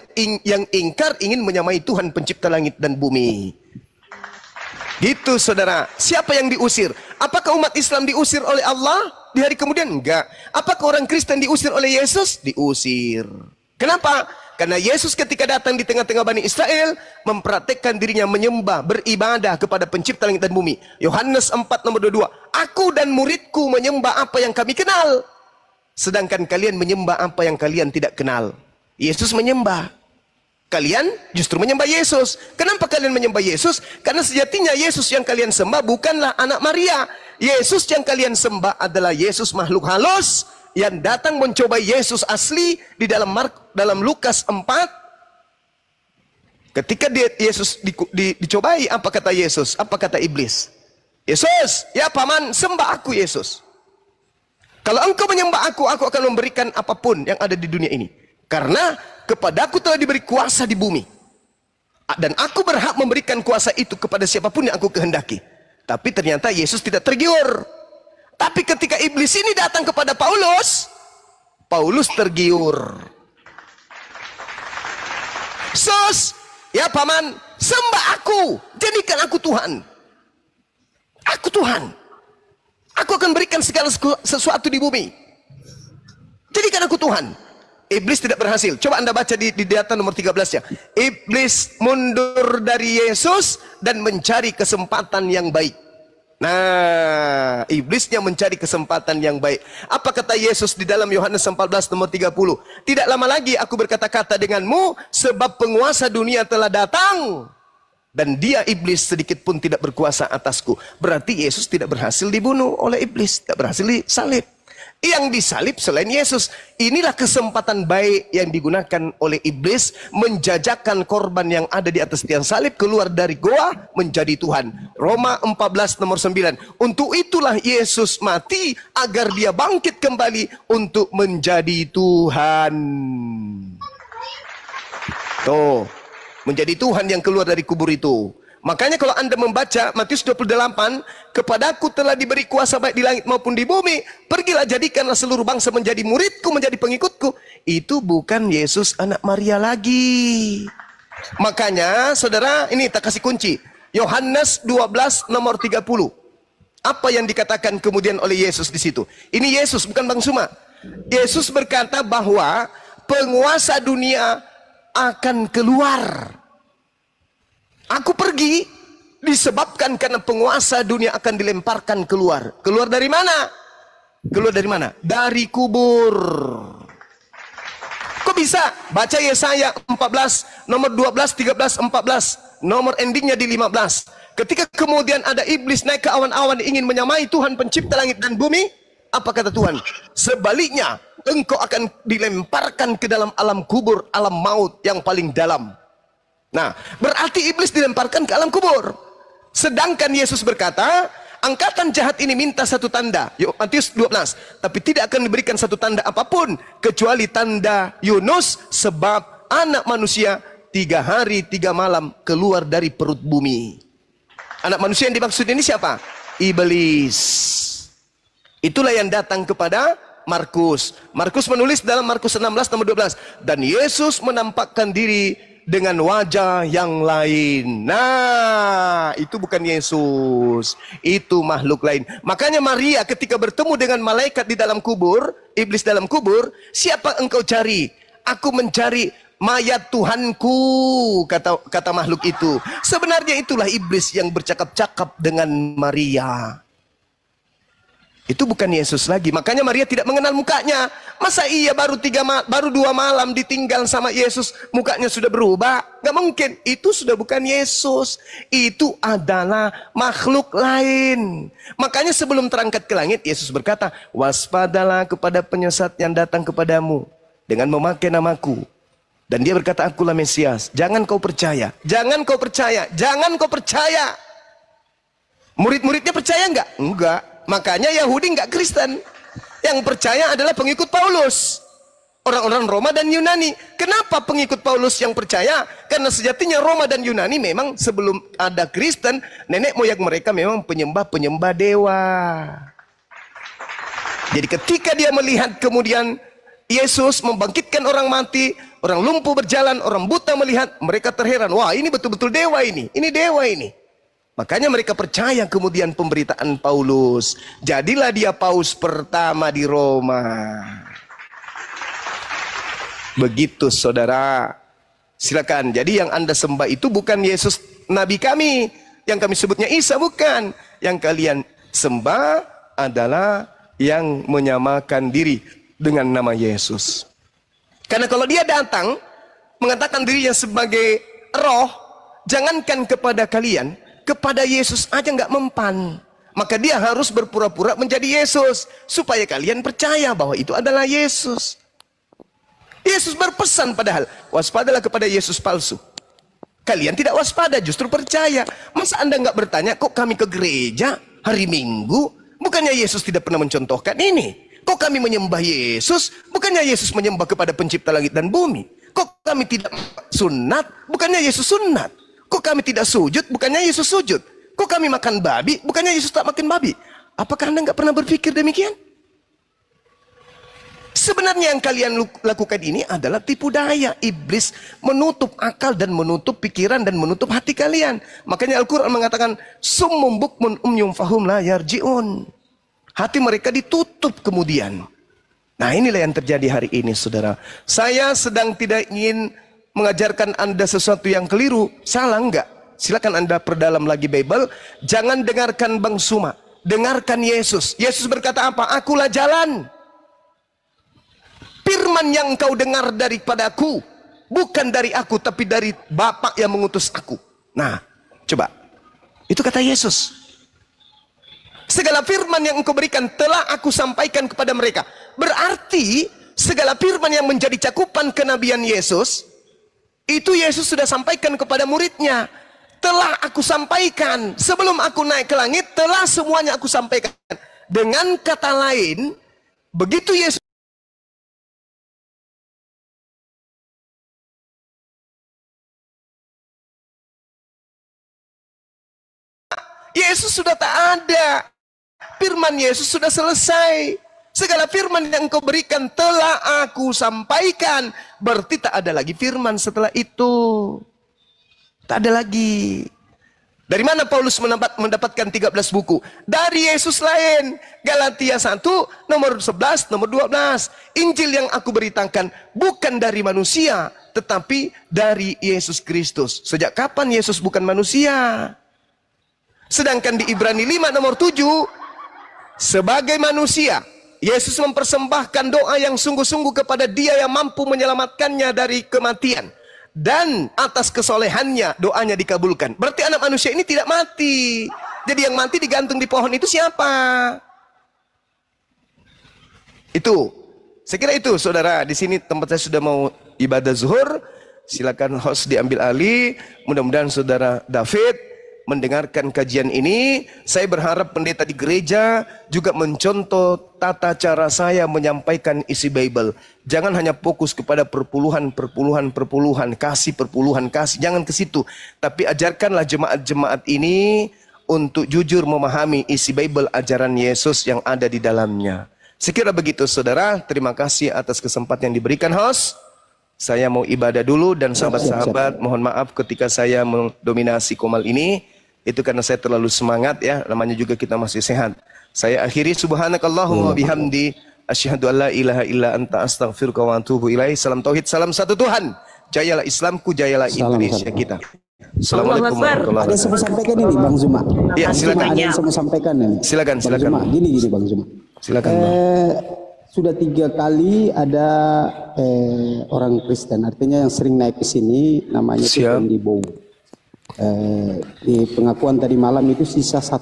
Speaker 2: ingkar ingin menyamai Tuhan pencipta langit dan bumi. Gitu saudara. Siapa yang diusir? Apakah umat Islam diusir oleh Allah di hari kemudian? Enggak. Apakah orang Kristen diusir oleh Yesus? Diusir. Kenapa? Karena Yesus ketika datang di tengah-tengah Bani Israel mempraktekkan dirinya menyembah, beribadah kepada pencipta langit dan bumi. Yohanes 4 nomor 22. Aku dan muridku menyembah apa yang kami kenal, sedangkan kalian menyembah apa yang kalian tidak kenal. Yesus menyembah. Kalian justru menyembah Yesus. Kenapa kalian menyembah Yesus? Karena sejatinya Yesus yang kalian sembah bukanlah anak Maria. Yesus yang kalian sembah adalah Yesus makhluk halus yang datang mencobai Yesus asli di dalam Lukas 4. Ketika Yesus dicobai, apa kata Yesus? Apa kata iblis? Yesus, ya paman, sembah aku Yesus. Kalau engkau menyembah aku akan memberikan apapun yang ada di dunia ini. Karena kepadaku telah diberi kuasa di bumi. Dan aku berhak memberikan kuasa itu kepada siapapun yang aku kehendaki. Tapi ternyata Yesus tidak tergiur. Tapi ketika iblis ini datang kepada Paulus, Paulus tergiur. Sus, ya paman, sembah aku, jadikan aku Tuhan. Aku Tuhan. Aku akan berikan segala sesuatu di bumi. Jadikan aku Tuhan. Iblis tidak berhasil. Coba Anda baca di data nomor 13 ya. Iblis mundur dari Yesus dan mencari kesempatan yang baik. Nah, iblisnya mencari kesempatan yang baik. Apa kata Yesus di dalam Yohanes 14 nomor 30? Tidak lama lagi aku berkata-kata denganmu, sebab penguasa dunia telah datang. Dan dia iblis sedikit pun tidak berkuasa atasku. Berarti Yesus tidak berhasil dibunuh oleh iblis. Tidak berhasil disalib. Yang disalib selain Yesus. Inilah kesempatan baik yang digunakan oleh iblis menjajakan korban yang ada di atas tiang salib keluar dari goa menjadi Tuhan. Roma 14 nomor 9. Untuk itulah Yesus mati agar dia bangkit kembali untuk menjadi Tuhan. Tuh, menjadi Tuhan yang keluar dari kubur itu. Makanya kalau Anda membaca Matius 28, kepadaku telah diberi kuasa baik di langit maupun di bumi. Pergilah jadikanlah seluruh bangsa menjadi muridku, menjadi pengikutku. Itu bukan Yesus anak Maria lagi. Makanya saudara, ini tak kasih kunci. Yohanes 12 nomor 30. Apa yang dikatakan kemudian oleh Yesus di situ? Ini Yesus, bukan Bang Suma. Yesus berkata bahwa penguasa dunia akan keluar. Aku pergi disebabkan karena penguasa dunia akan dilemparkan keluar. Keluar dari mana? Keluar dari mana? Dari kubur. Kok bisa? Baca Yesaya 14 nomor 12, 13, 14. Nomor endingnya di 15. Ketika kemudian ada iblis naik ke awan-awan ingin menyamai Tuhan pencipta langit dan bumi, apa kata Tuhan? Sebaliknya, engkau akan dilemparkan ke dalam alam kubur, alam maut yang paling dalam. Nah, berarti iblis dilemparkan ke alam kubur. Sedangkan Yesus berkata, angkatan jahat ini minta satu tanda. Matius 12. Tapi tidak akan diberikan satu tanda apapun kecuali tanda Yunus, sebab anak manusia 3 hari 3 malam keluar dari perut bumi. Anak manusia yang dimaksud ini siapa? Iblis. Itulah yang datang kepada Markus. Markus menulis dalam Markus 16 nomor 12. Dan Yesus menampakkan diri dengan wajah yang lain. Nah, itu bukan Yesus. Itu makhluk lain. Makanya Maria ketika bertemu dengan malaikat di dalam kubur, iblis dalam kubur, siapa engkau cari? Aku mencari mayat Tuhanku, kata makhluk itu. Sebenarnya itulah iblis yang bercakap-cakap dengan Maria. Itu bukan Yesus lagi. Makanya Maria tidak mengenal mukanya. Masa iya baru 2 malam ditinggal sama Yesus, mukanya sudah berubah? Gak mungkin. Itu sudah bukan Yesus. Itu adalah makhluk lain. Makanya sebelum terangkat ke langit, Yesus berkata, waspadalah kepada penyesat yang datang kepadamu dengan memakai namaku. Dan dia berkata, akulah Mesias. Jangan kau percaya. Jangan kau percaya. Jangan kau percaya. Murid-muridnya percaya enggak? Enggak. Makanya Yahudi enggak Kristen. Yang percaya adalah pengikut Paulus. Orang-orang Roma dan Yunani. Kenapa pengikut Paulus yang percaya? Karena sejatinya Roma dan Yunani memang sebelum ada Kristen, nenek moyang mereka memang penyembah-penyembah dewa. Jadi ketika dia melihat kemudian Yesus membangkitkan orang mati, orang lumpuh berjalan, orang buta melihat, mereka terheran. Wah, ini betul-betul dewa ini. Ini dewa ini. Makanya mereka percaya kemudian pemberitaan Paulus. Jadilah dia paus pertama di Roma. Begitu saudara. Silakan. Jadi yang Anda sembah itu bukan Yesus Nabi kami. Yang kami sebutnya Isa, bukan. Yang kalian sembah adalah yang menyamakan diri dengan nama Yesus. Karena kalau dia datang mengatakan dirinya sebagai roh, jangankan kepada kalian, kepada Yesus aja nggak mempan. Maka dia harus berpura-pura menjadi Yesus supaya kalian percaya bahwa itu adalah Yesus. Yesus berpesan padahal, waspadalah kepada Yesus palsu. Kalian tidak waspada, justru percaya. Masa Anda nggak bertanya, kok kami ke gereja hari Minggu? Bukannya Yesus tidak pernah mencontohkan ini? Kok kami menyembah Yesus? Bukannya Yesus menyembah kepada pencipta langit dan bumi? Kok kami tidak sunat? Bukannya Yesus sunat? Kok kami tidak sujud? Bukannya Yesus sujud? Kok kami makan babi? Bukannya Yesus tak makan babi? Apakah Anda nggak pernah berpikir demikian? Sebenarnya yang kalian lakukan ini adalah tipu daya iblis, menutup akal dan menutup pikiran dan menutup hati kalian. Makanya Al-Quran mengatakan summum bukmun umyum fahum la yarji'un. Hati mereka ditutup kemudian. Nah, inilah yang terjadi hari ini, saudara. Saya sedang tidak ingin mengajarkan Anda sesuatu yang keliru. Salah enggak? Silakan Anda perdalam lagi Bible. Jangan dengarkan Bang Suma, dengarkan Yesus. Yesus berkata apa? Akulah jalan. Firman yang engkau dengar daripadaku, bukan dari aku, tapi dari Bapa yang mengutus aku. Nah, coba. Itu kata Yesus. Segala firman yang engkau berikan telah aku sampaikan kepada mereka. Berarti segala firman yang menjadi cakupan kenabian Yesus, itu Yesus sudah sampaikan kepada muridnya. Telah aku sampaikan. Sebelum aku naik ke langit, telah semuanya aku sampaikan. Dengan kata lain, begitu Yesus sudah tak ada. Firman Yesus sudah selesai. Segala firman yang engkau berikan telah aku sampaikan. Berarti tak ada lagi firman setelah itu. Tak ada lagi. Dari mana Paulus mendapatkan 13 buku? Dari Yesus lain. Galatia 1, nomor 11, nomor 12. Injil yang aku beritakan bukan dari manusia, tetapi dari Yesus Kristus. Sejak kapan Yesus bukan manusia? Sedangkan di Ibrani 5 nomor 7, sebagai manusia, Yesus mempersembahkan doa yang sungguh-sungguh kepada Dia yang mampu menyelamatkannya dari kematian. Dan atas kesolehannya doanya dikabulkan. Berarti anak manusia ini tidak mati. Jadi yang mati digantung di pohon itu siapa? Itu. Saya kira itu, saudara. Di sini tempat saya sudah mau ibadah zuhur. Silakan host diambil alih. Mudah-mudahan saudara David mendengarkan kajian ini. Saya berharap pendeta di gereja juga mencontoh tata cara saya menyampaikan isi Bible. Jangan hanya fokus kepada perpuluhan, kasih perpuluhan, kasih. Jangan ke situ. Tapi ajarkanlah jemaat-jemaat ini untuk jujur memahami isi Bible, ajaran Yesus yang ada di dalamnya. Sekira begitu, saudara. Terima kasih atas kesempatan yang diberikan host. Saya mau ibadah dulu dan sahabat-sahabat mohon maaf ketika saya mendominasi komal ini. Itu karena saya terlalu semangat ya, namanya juga kita masih sehat. Saya akhiri subhanakallahumma bihamdi asyhadu alla ilaha illa anta astaghfiruka wa atubu ilaih. Salam tauhid, salam satu Tuhan. Jayalah Islamku, jayalah Indonesia kita. Assalamualaikum warahmatullahi wabarakatuh.
Speaker 3: Ada yang mau sampaikan ini Bang Zuma.
Speaker 2: Ya, silakan.
Speaker 3: Ada yang mau sampaikan ini.
Speaker 2: Silakan.
Speaker 3: Zuma. Gini Bang Zuma.
Speaker 2: Silakan.
Speaker 3: Sudah 3 kali ada orang Kristen, artinya yang sering naik ke sini namanya Randy Bow. Di pengakuan tadi malam itu sisa 1%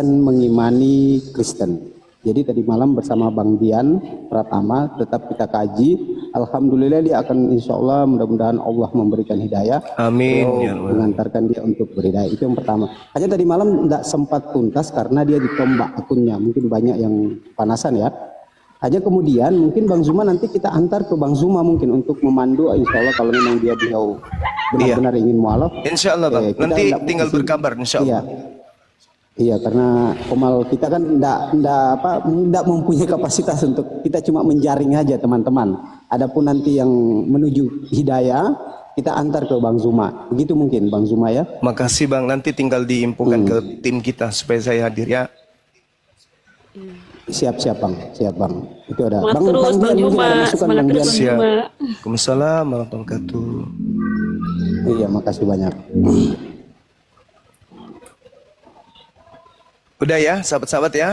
Speaker 3: mengimani Kristen. Jadi tadi malam bersama Bang Dian Pratama tetap kita kaji. Alhamdulillah dia akan insya Allah mudah-mudahan Allah memberikan hidayah.
Speaker 2: Amin.
Speaker 3: Ya mengantarkan dia untuk berhidayah. Itu yang pertama. Hanya tadi malam tidak sempat tuntas karena dia ditombak akunnya. Mungkin banyak yang panasan ya. Hanya kemudian mungkin Bang Zuma nanti kita antar ke Bang Zuma mungkin untuk memandu insya Allah kalau memang dia beliau benar-benar ingin mualaf.
Speaker 2: Insya Allah Bang, nanti tinggal berkabar insya Allah.
Speaker 3: Iya, karena komal kita kan tidak mempunyai kapasitas untuk kita cuma menjaring aja teman-teman. Adapun nanti yang menuju hidayah kita antar ke Bang Zuma. Begitu mungkin Bang Zuma ya.
Speaker 2: Makasih Bang, nanti tinggal diinfokan ke tim kita supaya saya hadir ya.
Speaker 3: Siap Bang, siap Bang. Itu ada.
Speaker 6: Bang Dian mungkin ada masukan Bang Dian.
Speaker 2: Siap. Waalaikumsalam warahmatullahi wabarakatuh.
Speaker 3: Iya, makasih banyak.
Speaker 2: Udah ya, sahabat-sahabat ya.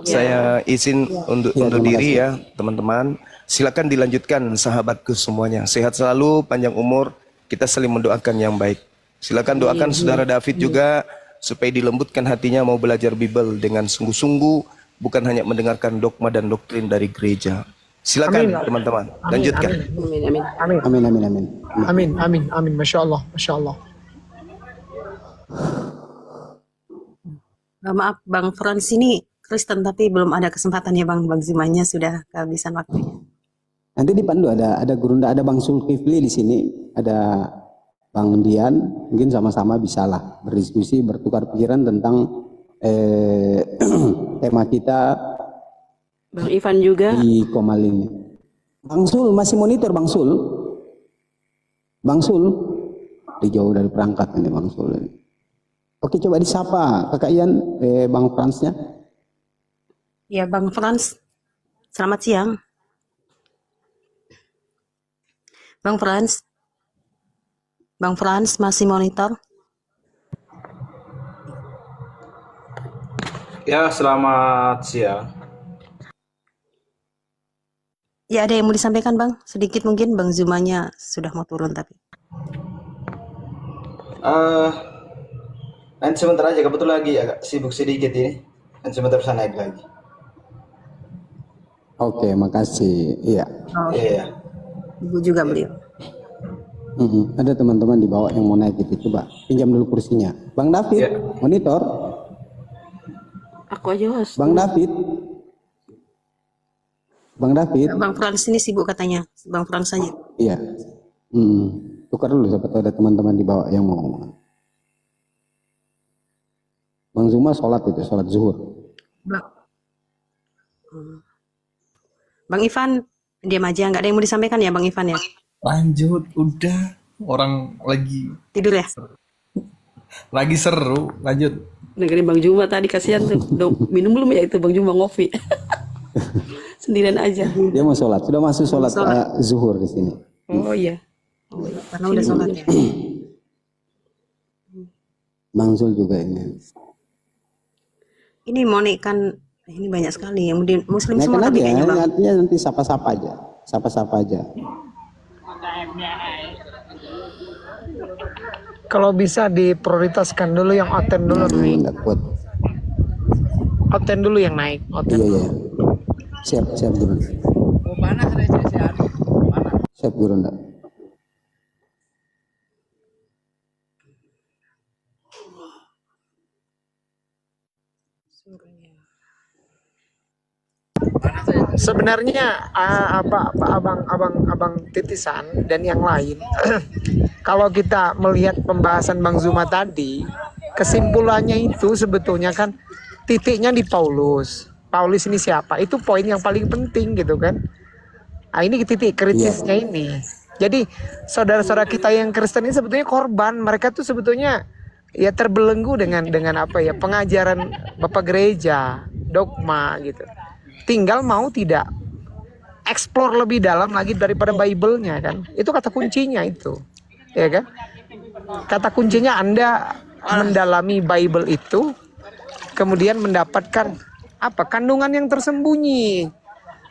Speaker 2: Saya izin undur diri ya, teman-teman. Silakan dilanjutkan sahabatku semuanya. Sehat selalu, panjang umur. Kita saling mendoakan yang baik. Silakan doakan saudara David juga supaya dilembutkan hatinya mau belajar Bible dengan sungguh-sungguh, bukan hanya mendengarkan dogma dan doktrin dari gereja. Silakan teman-teman, lanjutkan.
Speaker 7: Amin.
Speaker 3: Amin, amin, amin.
Speaker 7: Amin. Masya Allah.
Speaker 5: Maaf, Bang Frans ini Kristen tapi belum ada kesempatan ya Bang. Bang Zumanya sudah kehabisan waktunya.
Speaker 3: Nanti dipandu ada Gurunda, ada Bang Zulkifli di sini, ada Bang Dian, mungkin sama-sama bisalah berdiskusi, bertukar pikiran tentang tema kita
Speaker 6: Bang Ivan juga.
Speaker 3: di Komal ini. Bang Sul masih monitor, Bang Sul. Bang Sul, di jauh dari perangkat ini Bang Sul. Oke, coba disapa Kakak Ian, Bang Fransnya.
Speaker 5: Ya Bang Frans, selamat siang. Bang Frans masih monitor?
Speaker 8: Ya, selamat siang.
Speaker 5: Ya ada yang mau disampaikan Bang? Sedikit mungkin Bang Zumanya sudah mau turun tapi.
Speaker 8: Nanti sebentar aja, kebetulan lagi agak sibuk sedikit ini. Nanti sebentar bisa naik lagi.
Speaker 3: Oke, makasih. Iya.
Speaker 5: Oh,
Speaker 8: Iya.
Speaker 5: Ibu juga beliau.
Speaker 3: Ada teman-teman di bawah yang mau naik itu, coba pinjam dulu kursinya. Bang David,
Speaker 8: Iya.
Speaker 3: monitor.
Speaker 6: Aku aja host.
Speaker 3: Bang David.
Speaker 5: Bang Frans ini sibuk katanya. Bang Frans saja.
Speaker 3: Iya. Tukar dulu, siapa tahu ada teman-teman di bawah yang mau ngomong. Bang Zuma sholat zuhur.
Speaker 5: Bang Ivan, diam aja. Nggak ada yang mau disampaikan ya Bang Ivan ya?
Speaker 9: Lanjut, udah. Orang lagi
Speaker 5: Tidur ya?
Speaker 9: seru, lanjut.
Speaker 6: Dengerin Bang Juma tadi, kasihan tuh. Minum belum ya itu Bang Juma ngopi. Sendirian aja.
Speaker 3: Dia mau sholat, sudah masuk sholat zuhur di sini.
Speaker 6: Oh iya.
Speaker 5: Karena udah sholat ya.
Speaker 3: Bang Zul juga ini.
Speaker 5: Ini mau naikkan, ini banyak sekali yang Muslim semua
Speaker 3: Naikkan
Speaker 5: tapi
Speaker 3: aja,
Speaker 5: kayaknya Bang.
Speaker 3: artinya nanti sapa-sapa aja. Sapa-sapa aja.
Speaker 7: Kalau bisa diprioritaskan dulu yang oten dulu naik.
Speaker 3: Enggak kuat.
Speaker 7: Oten dulu yang naik. Oten.
Speaker 3: Iya. Siap Gurun. Siap Gurun.
Speaker 7: Sebenarnya abang Titisan dan yang lain, kalau kita melihat pembahasan Bang Zuma tadi, kesimpulannya itu sebetulnya kan titiknya di Paulus. Paulus ini siapa? Itu poin yang paling penting gitu kan. Nah, ini titik kritisnya ini. Jadi saudara-saudara kita yang Kristen ini sebetulnya korban. Mereka tuh sebetulnya ya terbelenggu dengan apa ya, pengajaran Bapak Gereja, dogma gitu. Tinggal mau tidak explore lebih dalam lagi daripada Bible-nya kan. Itu kata kuncinya itu. Ya kan? Kata kuncinya Anda mendalami Bible itu kemudian mendapatkan apa? Kandungan yang tersembunyi.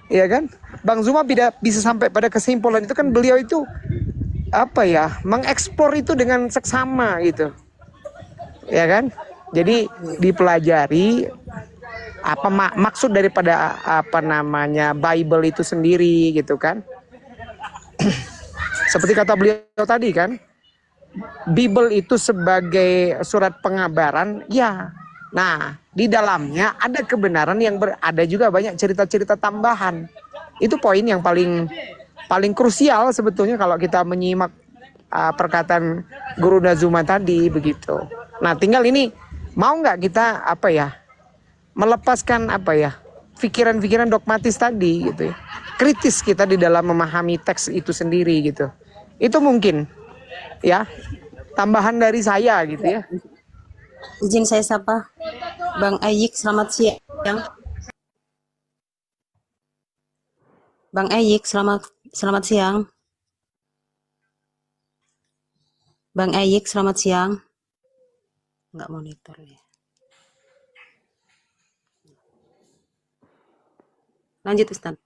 Speaker 7: Ya kan? Bang Zuma tidak bisa sampai pada kesimpulan itu kan, beliau itu apa ya? Mengeksplor itu dengan seksama gitu. Ya kan? Jadi dipelajari apa maksud daripada apa namanya Bible itu sendiri gitu kan. Seperti kata beliau tadi kan, Bible itu sebagai surat pengabaran ya. Nah, di dalamnya ada kebenaran yang ada juga banyak cerita-cerita tambahan. Itu poin yang paling krusial sebetulnya kalau kita menyimak perkataan Guru Nazuma tadi begitu. Nah, tinggal ini mau nggak kita apa ya, melepaskan apa ya, pikiran-pikiran dogmatis tadi gitu ya. Kritis kita di dalam memahami teks itu sendiri gitu. Itu mungkin ya tambahan dari saya gitu ya.
Speaker 5: Izin saya sapa Bang Ayik, selamat siang. Bang Ayik, selamat siang. Bang Ayik, selamat siang. Enggak monitor ya. Lanjut Ustaz.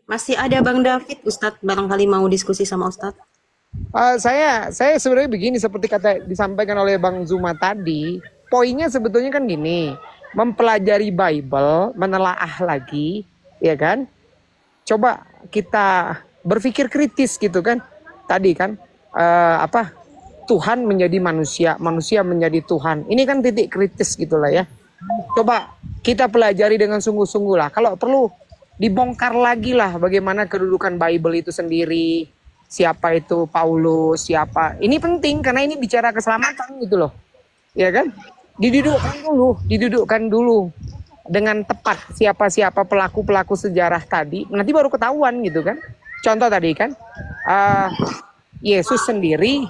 Speaker 5: Masih ada Bang David, Ustadz barangkali mau diskusi sama Ustadz.
Speaker 7: Saya sebenarnya begini, seperti kata disampaikan oleh Bang Zuma tadi, poinnya sebetulnya kan gini, mempelajari Bible, menelaah lagi, ya kan? Coba kita berpikir kritis gitu kan. Tadi kan Tuhan menjadi manusia, manusia menjadi Tuhan. Ini kan titik kritis gitulah ya. Coba kita pelajari dengan sungguh-sungguh lah. Kalau perlu dibongkar lagi lah bagaimana kedudukan Bible itu sendiri. Siapa itu Paulus, siapa. Ini penting karena ini bicara keselamatan gitu loh. Ya kan? Didudukkan dulu dengan tepat siapa-siapa pelaku-pelaku sejarah tadi. Nanti baru ketahuan gitu kan. Contoh tadi kan, Yesus sendiri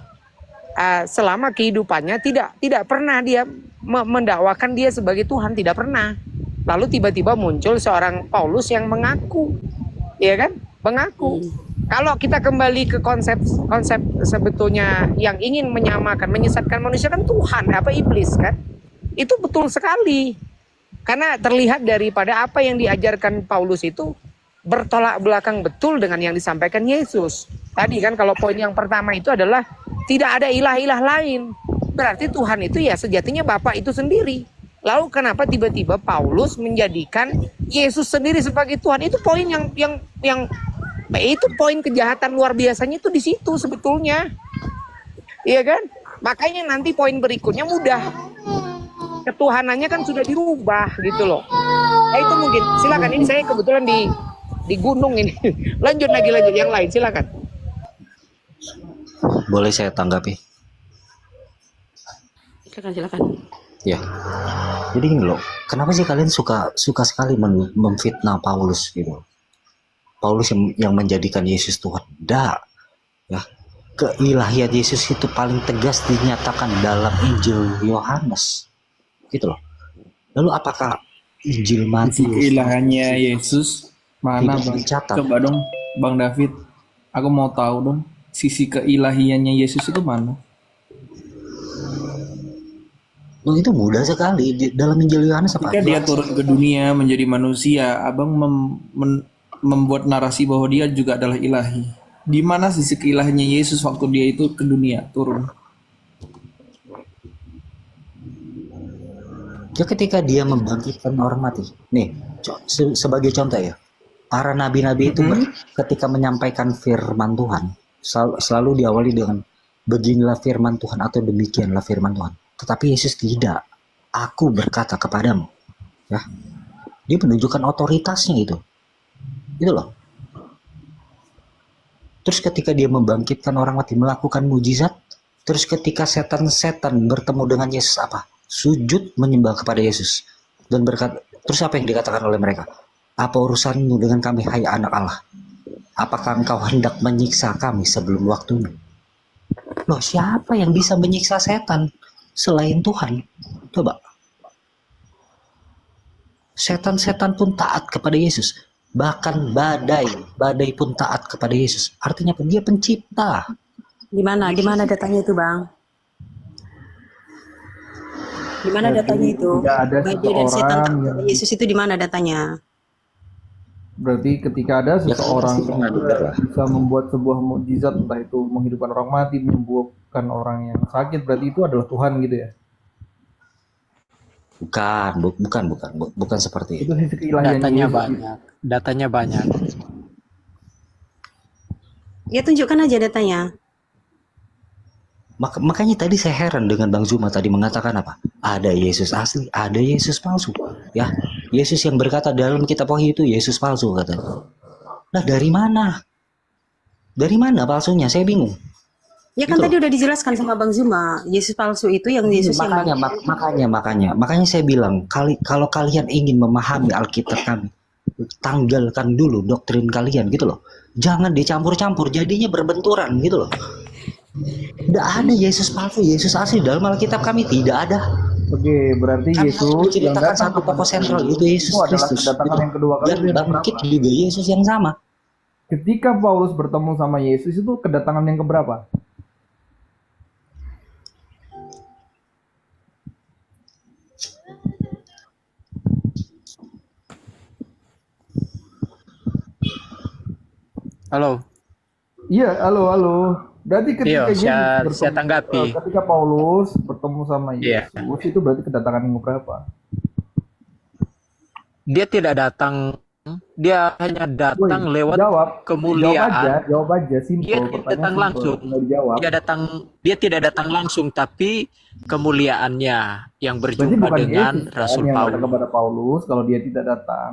Speaker 7: selama kehidupannya tidak pernah dia mendakwakan dia sebagai Tuhan, tidak pernah. Lalu tiba-tiba muncul seorang Paulus yang mengaku, ya kan? Mengaku. Kalau kita kembali ke konsep sebetulnya yang ingin menyamakan, menyesatkan manusia kan Tuhan, iblis kan? Itu betul sekali. Karena terlihat daripada apa yang diajarkan Paulus itu bertolak belakang betul dengan yang disampaikan Yesus. Tadi kan kalau poin yang pertama itu adalah tidak ada ilah-ilah lain. Berarti Tuhan itu ya sejatinya Bapa itu sendiri. Lalu kenapa tiba-tiba Paulus menjadikan Yesus sendiri sebagai Tuhan? Itu poin yang itu poin kejahatan luar biasanya itu di situ sebetulnya. Iya kan? Makanya nanti poin berikutnya mudah. Ketuhanannya kan sudah dirubah gitu loh. Itu mungkin. Silakan, ini saya kebetulan di gunung ini. Lanjut yang lain, silakan.
Speaker 4: Boleh saya tanggapi?
Speaker 6: Silakan.
Speaker 4: Ya. Jadi gini loh, kenapa sih kalian suka sekali memfitnah Paulus gitu? Paulus yang menjadikan Yesus Tuhan. Ya. Keilahian Yesus itu paling tegas dinyatakan dalam Injil Yohanes. Gitu loh. Lalu apakah Injil Matius
Speaker 9: keilahiannya Yesus mana Bang?
Speaker 4: Dicatat?
Speaker 9: Coba dong Bang David, aku mau tahu dong sisi keilahiannya Yesus itu mana?
Speaker 4: Loh, itu mudah sekali dalam Injil Yohanes apa?
Speaker 9: Ketika dia turun ke dunia menjadi manusia, Abang membuat narasi bahwa dia juga adalah ilahi. Di mana sisi keilahiannya Yesus waktu dia itu ke dunia turun?
Speaker 4: Ya ketika dia membangkitkan orang mati. Nih, sebagai contoh ya. Para nabi-nabi itu ketika menyampaikan firman Tuhan, selalu diawali dengan beginilah firman Tuhan atau demikianlah firman Tuhan. Tetapi Yesus tidak. Aku berkata kepadamu. Ya. Dia menunjukkan otoritasnya itu. Itu loh. Terus ketika dia membangkitkan orang mati, melakukan mujizat, terus ketika setan-setan bertemu dengan Yesus apa? Sujud menyembah kepada Yesus dan berkata, terus apa yang dikatakan oleh mereka? Apa urusanmu dengan kami, hai anak Allah? Apakah engkau hendak menyiksa kami sebelum waktunya? Loh, siapa yang bisa menyiksa setan selain Tuhan? Coba. Setan-setan pun taat kepada Yesus. Bahkan badai pun taat kepada Yesus. Artinya dia pencipta.
Speaker 5: Di mana datanya itu, Bang? Di mana datanya itu? Badai dan setan taat Yesus itu di mana datanya?
Speaker 9: Berarti ketika ada seseorang yang bisa membuat sebuah mukjizat, entah itu menghidupkan orang mati, menyembuhkan orang yang sakit, berarti itu adalah Tuhan gitu ya?
Speaker 4: Bukan seperti itu.
Speaker 10: Datanya banyak.
Speaker 5: Ya tunjukkan aja datanya.
Speaker 4: Makanya tadi saya heran dengan Bang Zuma tadi mengatakan apa? Ada Yesus asli, ada Yesus palsu. Ya, Yesus yang berkata dalam kitab Wahyu itu Yesus palsu katanya. Nah, dari mana? Dari mana palsunya? Saya bingung.
Speaker 5: Ya kan tadi udah dijelaskan sama Bang Zuma, Yesus palsu itu yang Yesus
Speaker 4: makanya saya bilang, kalau kalian ingin memahami Alkitab kami, tanggalkan dulu doktrin kalian gitu loh. Jangan dicampur-campur, jadinya berbenturan gitu loh. Tidak ada Yesus palsu, Yesus asli dalam Alkitab kami tidak ada.
Speaker 9: Oke, berarti Yesus
Speaker 4: yang datang satu tokoh sentral itu Yesus Kristus.
Speaker 9: Yang kedua kali
Speaker 4: dan bangkit juga Yesus yang sama.
Speaker 9: Ketika Paulus bertemu sama Yesus itu kedatangan yang keberapa?
Speaker 10: Halo.
Speaker 9: Iya, halo, halo. Berarti
Speaker 10: Iya,
Speaker 9: ketika
Speaker 10: saya
Speaker 9: Yesus bertemu,
Speaker 10: tanggapi.
Speaker 9: ketika Paulus bertemu sama
Speaker 10: Iya.
Speaker 9: Yesus, itu berarti kedatangan yang berapa?
Speaker 10: Dia tidak datang, dia hanya datang
Speaker 9: Woi,
Speaker 10: lewat
Speaker 9: jawab
Speaker 10: kemuliaan.
Speaker 9: jawab aja,
Speaker 10: Dia
Speaker 9: simple,
Speaker 10: tidak
Speaker 9: pertanyaan
Speaker 10: datang
Speaker 9: simple,
Speaker 10: langsung.
Speaker 9: tinggal dijawab.
Speaker 10: Dia tidak datang langsung, tapi kemuliaannya yang
Speaker 9: Berarti
Speaker 10: berjumpa
Speaker 9: bukan
Speaker 10: dengan
Speaker 9: Yesus kan
Speaker 10: Rasul
Speaker 9: yang datang
Speaker 10: Paulus.
Speaker 9: kepada Paulus kalau dia tidak datang.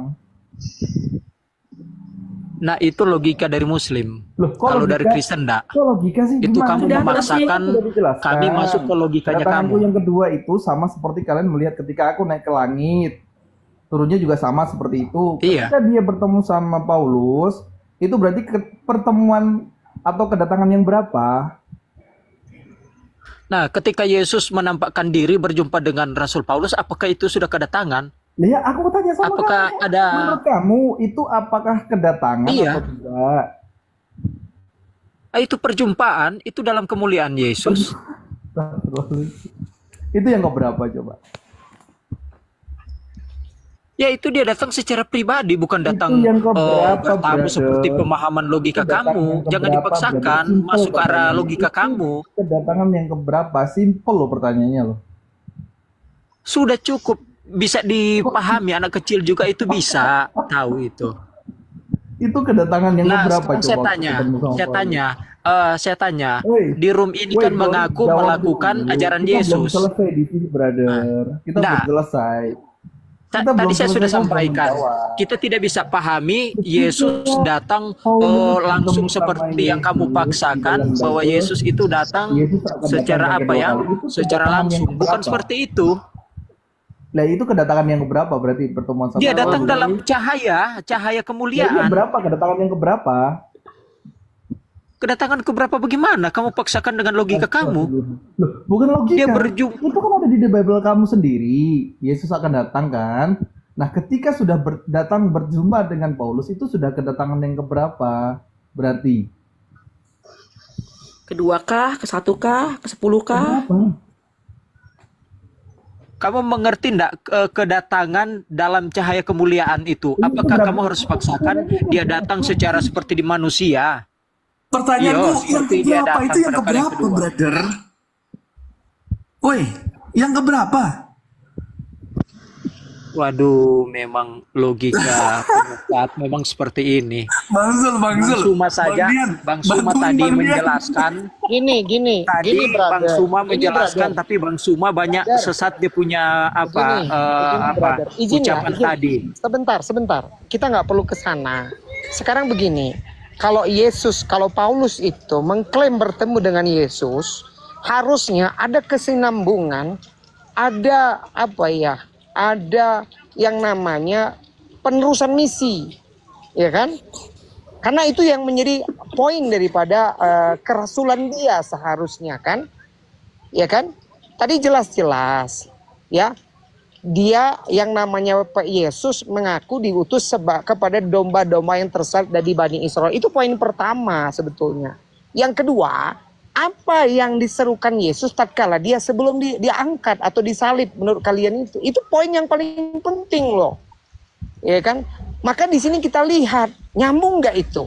Speaker 10: Nah, itu logika dari Muslim.
Speaker 9: Loh, kok
Speaker 10: Kalau dari
Speaker 9: logika?
Speaker 10: Kristen enggak.
Speaker 9: Kok logika sih?
Speaker 10: Itu
Speaker 9: Gimana?
Speaker 10: kamu
Speaker 6: Sudah,
Speaker 10: memaksakan
Speaker 9: Sudah dijelaskan.
Speaker 10: kami masuk ke logikanya
Speaker 9: Kedatanganku
Speaker 10: kamu.
Speaker 9: yang kedua itu sama seperti kalian melihat ketika aku naik ke langit. Turunnya juga sama seperti itu.
Speaker 10: Iya.
Speaker 9: Ketika dia bertemu sama Paulus, itu berarti pertemuan atau kedatangan yang berapa?
Speaker 10: Nah, ketika Yesus menampakkan diri berjumpa dengan Rasul Paulus, apakah itu sudah kedatangan?
Speaker 9: Lah ya, aku tanya sama
Speaker 10: Apakah
Speaker 9: kamu.
Speaker 10: ada?
Speaker 9: Menurut kamu itu apakah kedatangan
Speaker 10: Iya.
Speaker 9: atau tidak?
Speaker 10: Itu perjumpaan, itu dalam kemuliaan Yesus.
Speaker 9: Itu yang keberapa coba?
Speaker 10: Ya, itu dia datang secara pribadi, bukan datang
Speaker 9: yang keberapa,
Speaker 10: bertamu
Speaker 9: brother?
Speaker 10: seperti pemahaman logika
Speaker 9: Itu datang
Speaker 10: kamu.
Speaker 9: yang
Speaker 10: Jangan
Speaker 9: keberapa,
Speaker 10: dipaksakan
Speaker 9: brother? Simple
Speaker 10: masuk ke arah
Speaker 9: pertanyaannya.
Speaker 10: logika
Speaker 9: Itu
Speaker 10: kamu.
Speaker 9: Kedatangan yang keberapa? Simple loh pertanyaannya loh.
Speaker 10: Sudah cukup, bisa dipahami, anak kecil juga itu bisa tahu itu.
Speaker 9: Itu kedatangan yang
Speaker 10: Nah,
Speaker 9: keberapa
Speaker 10: sekarang saya
Speaker 9: coba?
Speaker 10: tanya,
Speaker 9: ketemu sama Paulus?
Speaker 10: saya tanya,
Speaker 9: Woi,
Speaker 10: di room ini
Speaker 9: woi,
Speaker 10: kan mengaku
Speaker 9: jawab
Speaker 10: melakukan
Speaker 9: dulu.
Speaker 10: ajaran
Speaker 9: Kita belum
Speaker 10: Yesus.
Speaker 9: selesai di sini, brother. Kita
Speaker 10: Nah,
Speaker 9: belum selesai. Kita
Speaker 10: Tadi
Speaker 9: belum
Speaker 10: saya sudah
Speaker 9: selesai, kamu belum
Speaker 10: sampaikan,
Speaker 9: menjawab.
Speaker 10: kita tidak bisa pahami Yesus datang langsung seperti yang kamu paksakan, bahwa Yesus itu datang
Speaker 9: Yesus akan datang
Speaker 10: secara
Speaker 9: yang
Speaker 10: apa
Speaker 9: kedua
Speaker 10: ya,
Speaker 9: kali. Itu
Speaker 10: secara
Speaker 9: kedatangan
Speaker 10: langsung,
Speaker 9: yang
Speaker 10: bukan
Speaker 9: keberapa?
Speaker 10: seperti itu.
Speaker 9: Lah itu kedatangan yang keberapa berarti pertemuan sama
Speaker 10: Dia datang
Speaker 9: Paulus?
Speaker 10: dalam cahaya
Speaker 9: Lah iya
Speaker 10: kemuliaan.
Speaker 9: berapa kedatangan yang keberapa?
Speaker 10: Kedatangan keberapa bagaimana? Kamu paksakan dengan logika kamu.
Speaker 9: Loh, bukan logika.
Speaker 10: Dia berjumpa.
Speaker 9: Itu kan ada di Bible kamu sendiri. Yesus akan datang kan? Nah, ketika sudah datang berjumpa dengan Paulus, itu sudah kedatangan yang keberapa? Berarti
Speaker 6: Kedua kah, ke satu kah, ke 10 kah?
Speaker 9: kenapa?
Speaker 10: Kamu mengerti enggak kedatangan dalam cahaya kemuliaan itu? Apakah kamu harus paksakan dia datang secara seperti di manusia?
Speaker 11: Pertanyaanku yang
Speaker 10: seperti dia
Speaker 11: keberapa
Speaker 10: datang
Speaker 11: itu yang
Speaker 10: pada kali
Speaker 11: keberapa,
Speaker 10: kedua.
Speaker 11: brother? Woi, yang keberapa?
Speaker 10: Waduh, memang logika penyesat memang seperti ini.
Speaker 11: Bang Zul,
Speaker 10: Bang Suma saja, Bang Suma tadi menjelaskan.
Speaker 12: Gini,
Speaker 10: Tadi
Speaker 12: brother.
Speaker 10: Bang Suma
Speaker 12: Gini,
Speaker 10: menjelaskan,
Speaker 12: brother.
Speaker 10: tapi Bang Suma banyak
Speaker 12: Brother.
Speaker 10: sesat dia punya apa
Speaker 12: brother. Izin ya,
Speaker 10: ucapan
Speaker 12: izin.
Speaker 10: tadi.
Speaker 12: Sebentar. Kita nggak perlu ke sana. Sekarang begini, kalau Paulus itu mengklaim bertemu dengan Yesus, harusnya ada kesinambungan, ada ada yang namanya penerusan misi, ya kan? Karena itu yang menjadi poin daripada kerasulan dia seharusnya kan, ya kan? Tadi jelas-jelas, ya. Dia yang namanya Pak Yesus mengaku diutus kepada domba-domba yang tersesat dari Bani Israel. Itu poin pertama sebetulnya. Yang kedua, apa yang diserukan Yesus tatkala dia sebelum diangkat atau disalib menurut kalian itu poin yang paling penting loh, ya kan? Maka di sini kita lihat nyambung nggak itu,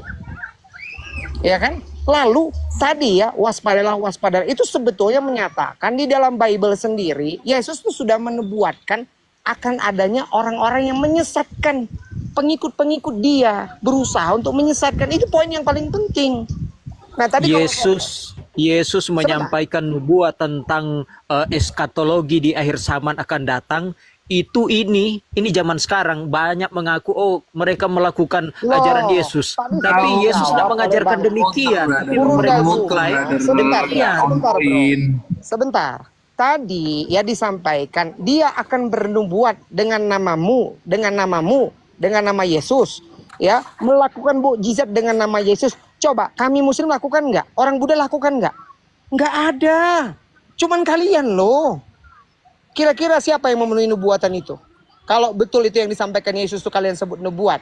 Speaker 12: ya kan? Lalu tadi ya waspadalah itu sebetulnya menyatakan di dalam Bible sendiri Yesus itu sudah menubuatkan akan adanya orang-orang yang menyesatkan pengikut-pengikut dia, berusaha untuk menyesatkan. Itu poin yang paling penting. Nah, tadi
Speaker 10: Yesus menyampaikan nubuat tentang eskatologi di akhir zaman akan datang. Ini zaman sekarang banyak mengaku mereka melakukan ajaran Yesus, tapi Yesus tidak mengajarkan demikian. Tapi mereka mulai
Speaker 12: sebentar. Tadi ya disampaikan dia akan bernubuat dengan namamu, dengan nama Yesus, ya, melakukan mukjizat dengan nama Yesus. Coba kami Muslim lakukan nggak? Orang Buddha lakukan nggak? Nggak ada. Cuman kalian loh. Kira-kira siapa yang memenuhi nubuatan itu? Kalau betul itu yang disampaikan Yesus itu kalian sebut nubuat.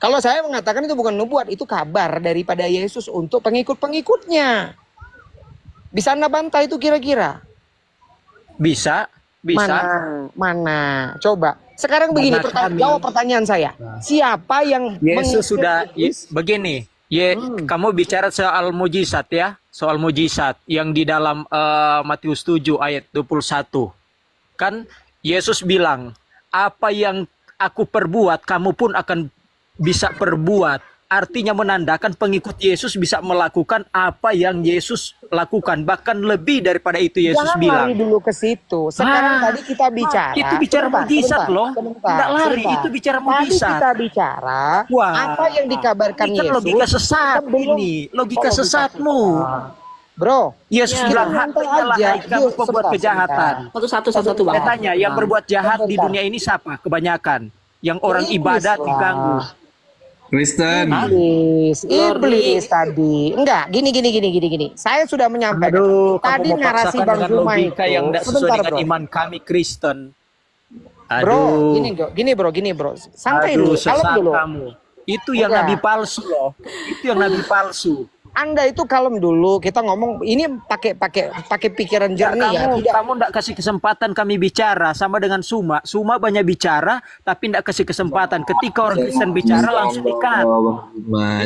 Speaker 12: Kalau saya mengatakan itu bukan nubuat, itu kabar daripada Yesus untuk pengikut-pengikutnya. Bisa Anda bantah itu kira-kira?
Speaker 10: Bisa.
Speaker 12: Mana? Coba. Sekarang begini, jawab pertanyaan saya. Siapa yang
Speaker 10: Yesus sudah begini. Kamu bicara soal mujizat ya, soal mujizat yang di dalam Matius 7 ayat 21. Kan Yesus bilang, apa yang aku perbuat, kamu pun akan bisa perbuat. Artinya menandakan pengikut Yesus bisa melakukan apa yang Yesus lakukan. Bahkan lebih daripada itu Yesus
Speaker 12: Jangan
Speaker 10: bilang.
Speaker 12: lari dulu ke situ. Sekarang tadi kita bicara.
Speaker 10: Itu bicara mujizat loh. Tidak lari, itu bicara mujizat.
Speaker 12: Tadi kita bicara apa yang dikabarkan
Speaker 10: ini kan
Speaker 12: Yesus.
Speaker 10: logika sesat ini. Logika sesatmu.
Speaker 12: Bro,
Speaker 10: Yesus bilang aja kamu pembuat kejahatan.
Speaker 6: Satu
Speaker 10: Saya tanya, yang berbuat jahat di dunia ini siapa? Kebanyakan yang orang ibadat diganggu.
Speaker 11: Kristen.
Speaker 12: Iblis tadi. Enggak, gini. Saya sudah menyampaikan. Tadi narasi Bang Zuma itu.
Speaker 10: Yang tidak sesuai dengan iman kami Kristen.
Speaker 12: Bro, gini bro. Santai dulu, kalem dulu.
Speaker 10: Itu yang nabi palsu loh. Itu yang nabi palsu.
Speaker 12: Anda itu kalem dulu. Kita ngomong ini pakai pikiran jernih ya.
Speaker 10: Kamu enggak kasih kesempatan kami bicara, sama dengan Suma. Suma banyak bicara tapi enggak kasih kesempatan. Ketika orang Kristen bicara langsung ikat.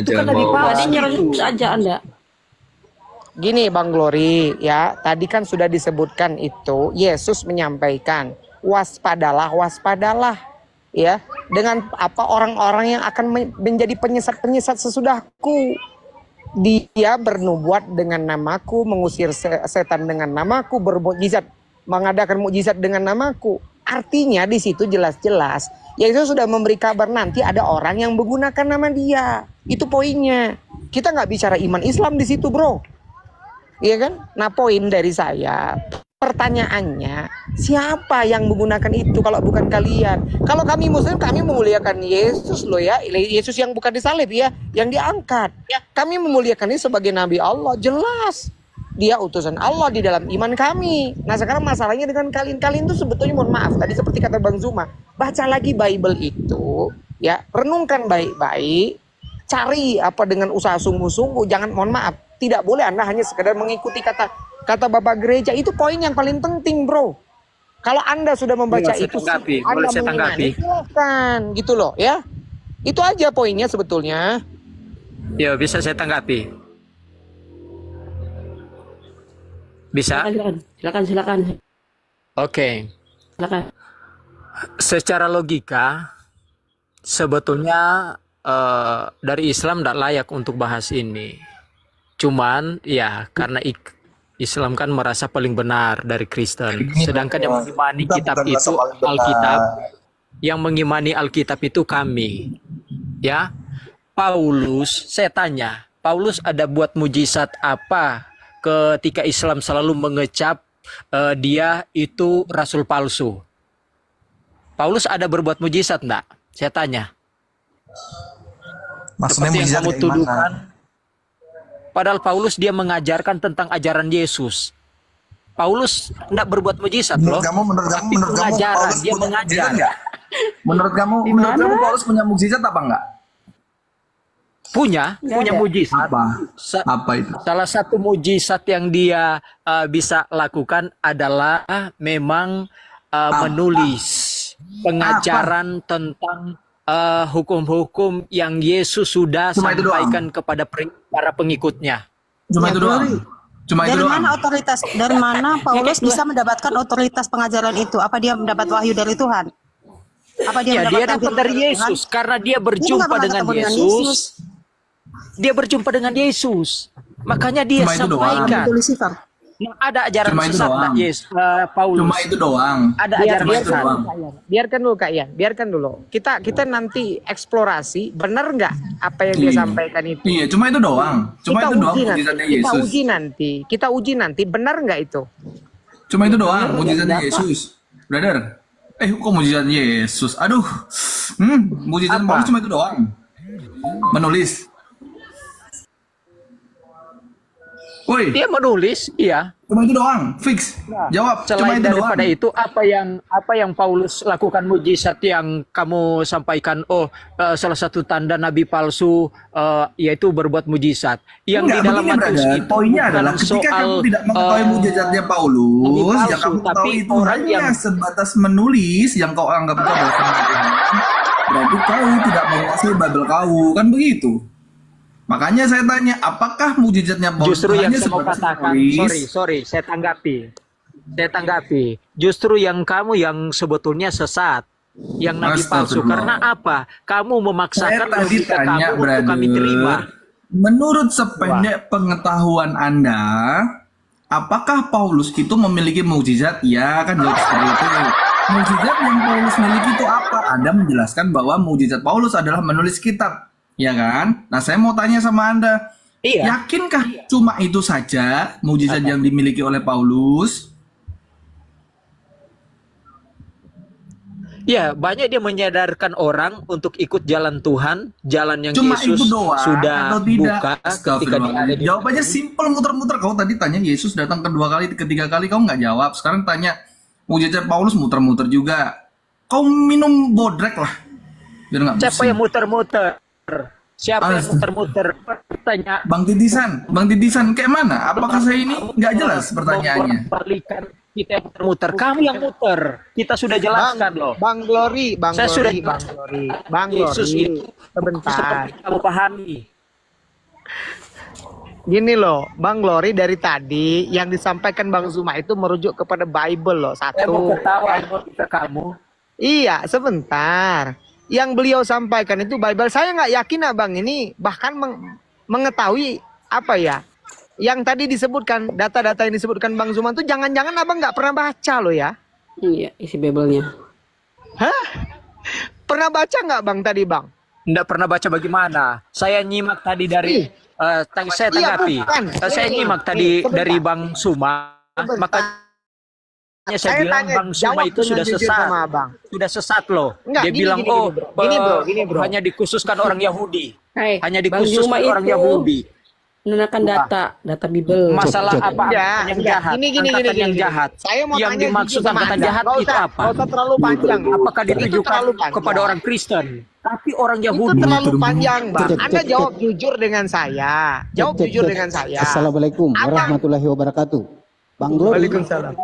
Speaker 10: Itu kan nabi palsu.
Speaker 6: Nyerang saja Anda.
Speaker 12: Gini Bang Glory ya, tadi kan sudah disebutkan itu Yesus menyampaikan waspadalah ya, dengan apa orang-orang yang akan menjadi penyesat sesudahku. Dia bernubuat dengan namaku, mengusir setan dengan namaku, bermukjizat, mengadakan mukjizat dengan namaku. Artinya di situ jelas-jelas Yesus sudah memberi kabar nanti ada orang yang menggunakan nama dia. Itu poinnya. Kita nggak bicara iman Islam di situ, bro. Iya kan? Nah, poin dari saya, pertanyaannya, siapa yang menggunakan itu kalau bukan kalian? Kalau kami Muslim, kami memuliakan Yesus loh ya. Yesus yang bukan disalib ya, yang diangkat. Ya, kami memuliakan ini sebagai Nabi Allah, jelas. Dia utusan Allah di dalam iman kami. Nah, sekarang masalahnya dengan kalian itu sebetulnya, mohon maaf, tadi seperti kata Bang Zuma, baca lagi Bible itu, ya, renungkan baik-baik, cari apa dengan usaha sungguh-sungguh, jangan, mohon maaf, tidak boleh Anda hanya sekedar mengikuti kata Bapak Gereja. Itu poin yang paling penting, bro. Kalau Anda sudah membaca itu, Anda mengimani, silakan, gitu loh, ya. Itu aja poinnya sebetulnya.
Speaker 10: Ya, bisa saya tanggapi. Bisa?
Speaker 6: Silakan.
Speaker 10: Oke.
Speaker 6: Silakan.
Speaker 10: Secara logika, sebetulnya dari Islam tidak layak untuk bahas ini. Cuman, ya, karena Islam kan merasa paling benar dari Kristen. Sedangkan yang mengimani kitab itu Alkitab. Yang mengimani Alkitab itu kami. Ya, Paulus, saya tanya, Paulus ada buat mujizat apa ketika Islam selalu mengecap dia itu rasul palsu? Paulus ada berbuat mujizat enggak? Saya tanya.
Speaker 11: Maksudnya
Speaker 10: seperti yang kamu tuduhkan. Padahal Paulus dia mengajarkan tentang ajaran Yesus. Paulus enggak berbuat mujizat loh.
Speaker 11: Menurut kamu
Speaker 10: Paulus dia mengajar.
Speaker 11: Menurut kamu Paulus punya mujizat apa enggak?
Speaker 10: Punya mujizat.
Speaker 11: Apa itu?
Speaker 10: Salah satu mujizat yang dia bisa lakukan adalah memang menulis pengajaran tentang hukum-hukum yang Yesus sudah sampaikan kepada para pengikutnya.
Speaker 11: Cuma itu doang.
Speaker 5: Dari mana Paulus bisa mendapatkan otoritas pengajaran itu? Apa dia mendapat wahyu dari Tuhan? Apa dia
Speaker 10: dapat dari Yesus karena dia berjumpa dengan Yesus. Dia berjumpa dengan Yesus. Makanya dia sampaikan. Yang ada ajaran sesat Paulus.
Speaker 11: Cuma itu doang.
Speaker 10: Ada ajaran sesat.
Speaker 12: Biarkan dulu Kak Ian, biarkan dulu. Kita nanti eksplorasi benar nggak apa yang dia sampaikan itu.
Speaker 11: Iya, cuma itu doang.
Speaker 12: Kita uji nanti benar nggak itu?
Speaker 11: Cuma itu doang mujizatnya Yesus. Brother. Kok mujizat Yesus? Aduh. Mujizat Paulus cuma itu doang. Menulis. Woi.
Speaker 10: Dia menulis, iya.
Speaker 11: Cuma itu doang, fix. Jawab.
Speaker 10: Selain daripada itu, apa yang Paulus lakukan mujizat yang kamu sampaikan? Salah satu tanda nabi palsu yaitu berbuat mujizat. Yang di dalam Matius itu
Speaker 11: poinnya adalah ketika kamu tidak mengetahui mujizatnya Paulus, yang kamu ketahui itu hanya sebatas menulis yang kau anggap itu adalah firman Tuhan. Berarti kau tidak menguasai Bible kau, kan begitu? Makanya saya tanya, apakah mukjizatnya Paulus
Speaker 10: Justru yang
Speaker 11: hanya
Speaker 10: saya mau
Speaker 11: sebatas
Speaker 10: katakan,
Speaker 11: simbolis?
Speaker 10: sorry, saya tanggapi. Justru yang kamu yang sebetulnya sesat, yang nabi palsu. Karena apa? Kamu memaksakan
Speaker 11: Saya tadi
Speaker 10: logika
Speaker 11: tanya,
Speaker 10: kamu untuk kami terima.
Speaker 11: menurut sependek pengetahuan Anda, apakah Paulus itu memiliki mukjizat? Ya kan jawab seperti itu. Mukjizat yang Paulus miliki itu apa? Anda menjelaskan bahwa mukjizat Paulus adalah menulis kitab, ya kan? Nah, saya mau tanya sama Anda, yakinkah cuma itu saja mukjizat yang dimiliki oleh Paulus?
Speaker 10: Ya, banyak dia menyadarkan orang untuk ikut jalan Tuhan, jalan yang
Speaker 11: Cuma
Speaker 10: Yesus
Speaker 11: itu doang
Speaker 10: sudah
Speaker 11: atau tidak?
Speaker 10: buka ketika dia ada di
Speaker 11: Jawabannya simpel, muter-muter. Kau tadi tanya Yesus datang kedua kali, ketiga kali kau nggak jawab. Sekarang tanya mukjizat Paulus, muter-muter juga. Kau minum bodrek lah. Biar nggak
Speaker 10: Siapa
Speaker 11: pusing.
Speaker 10: yang muter-muter? Siapa yang muter-muter? Pertanyaan.
Speaker 11: Bang Titisan, kayak mana? Apakah saya ini nggak jelas pertanyaannya?
Speaker 10: Balikan kita yang muter. Kamu yang muter. Kita sudah jelaskan loh.
Speaker 12: Bang Glory,
Speaker 10: Saya sudah
Speaker 12: Bang
Speaker 10: Yesus
Speaker 12: Glory.
Speaker 10: itu
Speaker 12: Sebentar.
Speaker 10: seperti kamu pahami.
Speaker 12: Gini loh, Bang Glory, dari tadi yang disampaikan Bang Zuma itu merujuk kepada Bible loh.
Speaker 10: Saya mau
Speaker 12: Satu.
Speaker 10: ketawa ke kamu.
Speaker 12: Iya, sebentar. Yang beliau sampaikan itu Bible. Saya nggak yakin abang ini bahkan mengetahui apa ya. Yang tadi disebutkan, data-data yang disebutkan Bang Zuma itu jangan-jangan abang nggak pernah baca loh ya.
Speaker 6: Iya, isi Bible-nya.
Speaker 12: Hah? Pernah baca nggak Bang tadi Bang?
Speaker 10: Nggak pernah baca bagaimana? Saya nyimak tadi dari saya tanggapi. Saya nyimak tadi dari Bang Suma. Makanya saya bilang Bang Suma itu sudah sesat. Sudah sesat loh.
Speaker 12: Enggak,
Speaker 10: Dia
Speaker 12: gini,
Speaker 10: bilang
Speaker 12: gini, bro.
Speaker 10: hanya dikhususkan orang Yahudi.
Speaker 6: Bang
Speaker 10: Hanya
Speaker 6: Zuma
Speaker 10: dikhususkan orang
Speaker 6: itu
Speaker 10: Yahudi.
Speaker 6: menggunakan data Bible.
Speaker 10: Masalah apa yang jahat?
Speaker 12: Gini,
Speaker 10: Angkatan yang jahat.
Speaker 12: Saya mau
Speaker 10: yang
Speaker 12: tanya
Speaker 10: dimaksud
Speaker 12: jujur sama
Speaker 10: angkatan
Speaker 12: Anda.
Speaker 10: jahat
Speaker 12: Nggak
Speaker 10: itu
Speaker 12: usah,
Speaker 10: apa?
Speaker 12: nggak usah terlalu panjang.
Speaker 10: Apakah
Speaker 12: Itu
Speaker 10: ditujukan
Speaker 12: terlalu panjang.
Speaker 10: kepada orang Kristen? Tapi orang Yahudi.
Speaker 12: Itu terlalu panjang, Bang. Anda jawab jujur dengan saya. Jawab jujur dengan saya.
Speaker 3: Assalamualaikum warahmatullahi wabarakatuh. Bang Glory.
Speaker 12: Waalaikumsalam.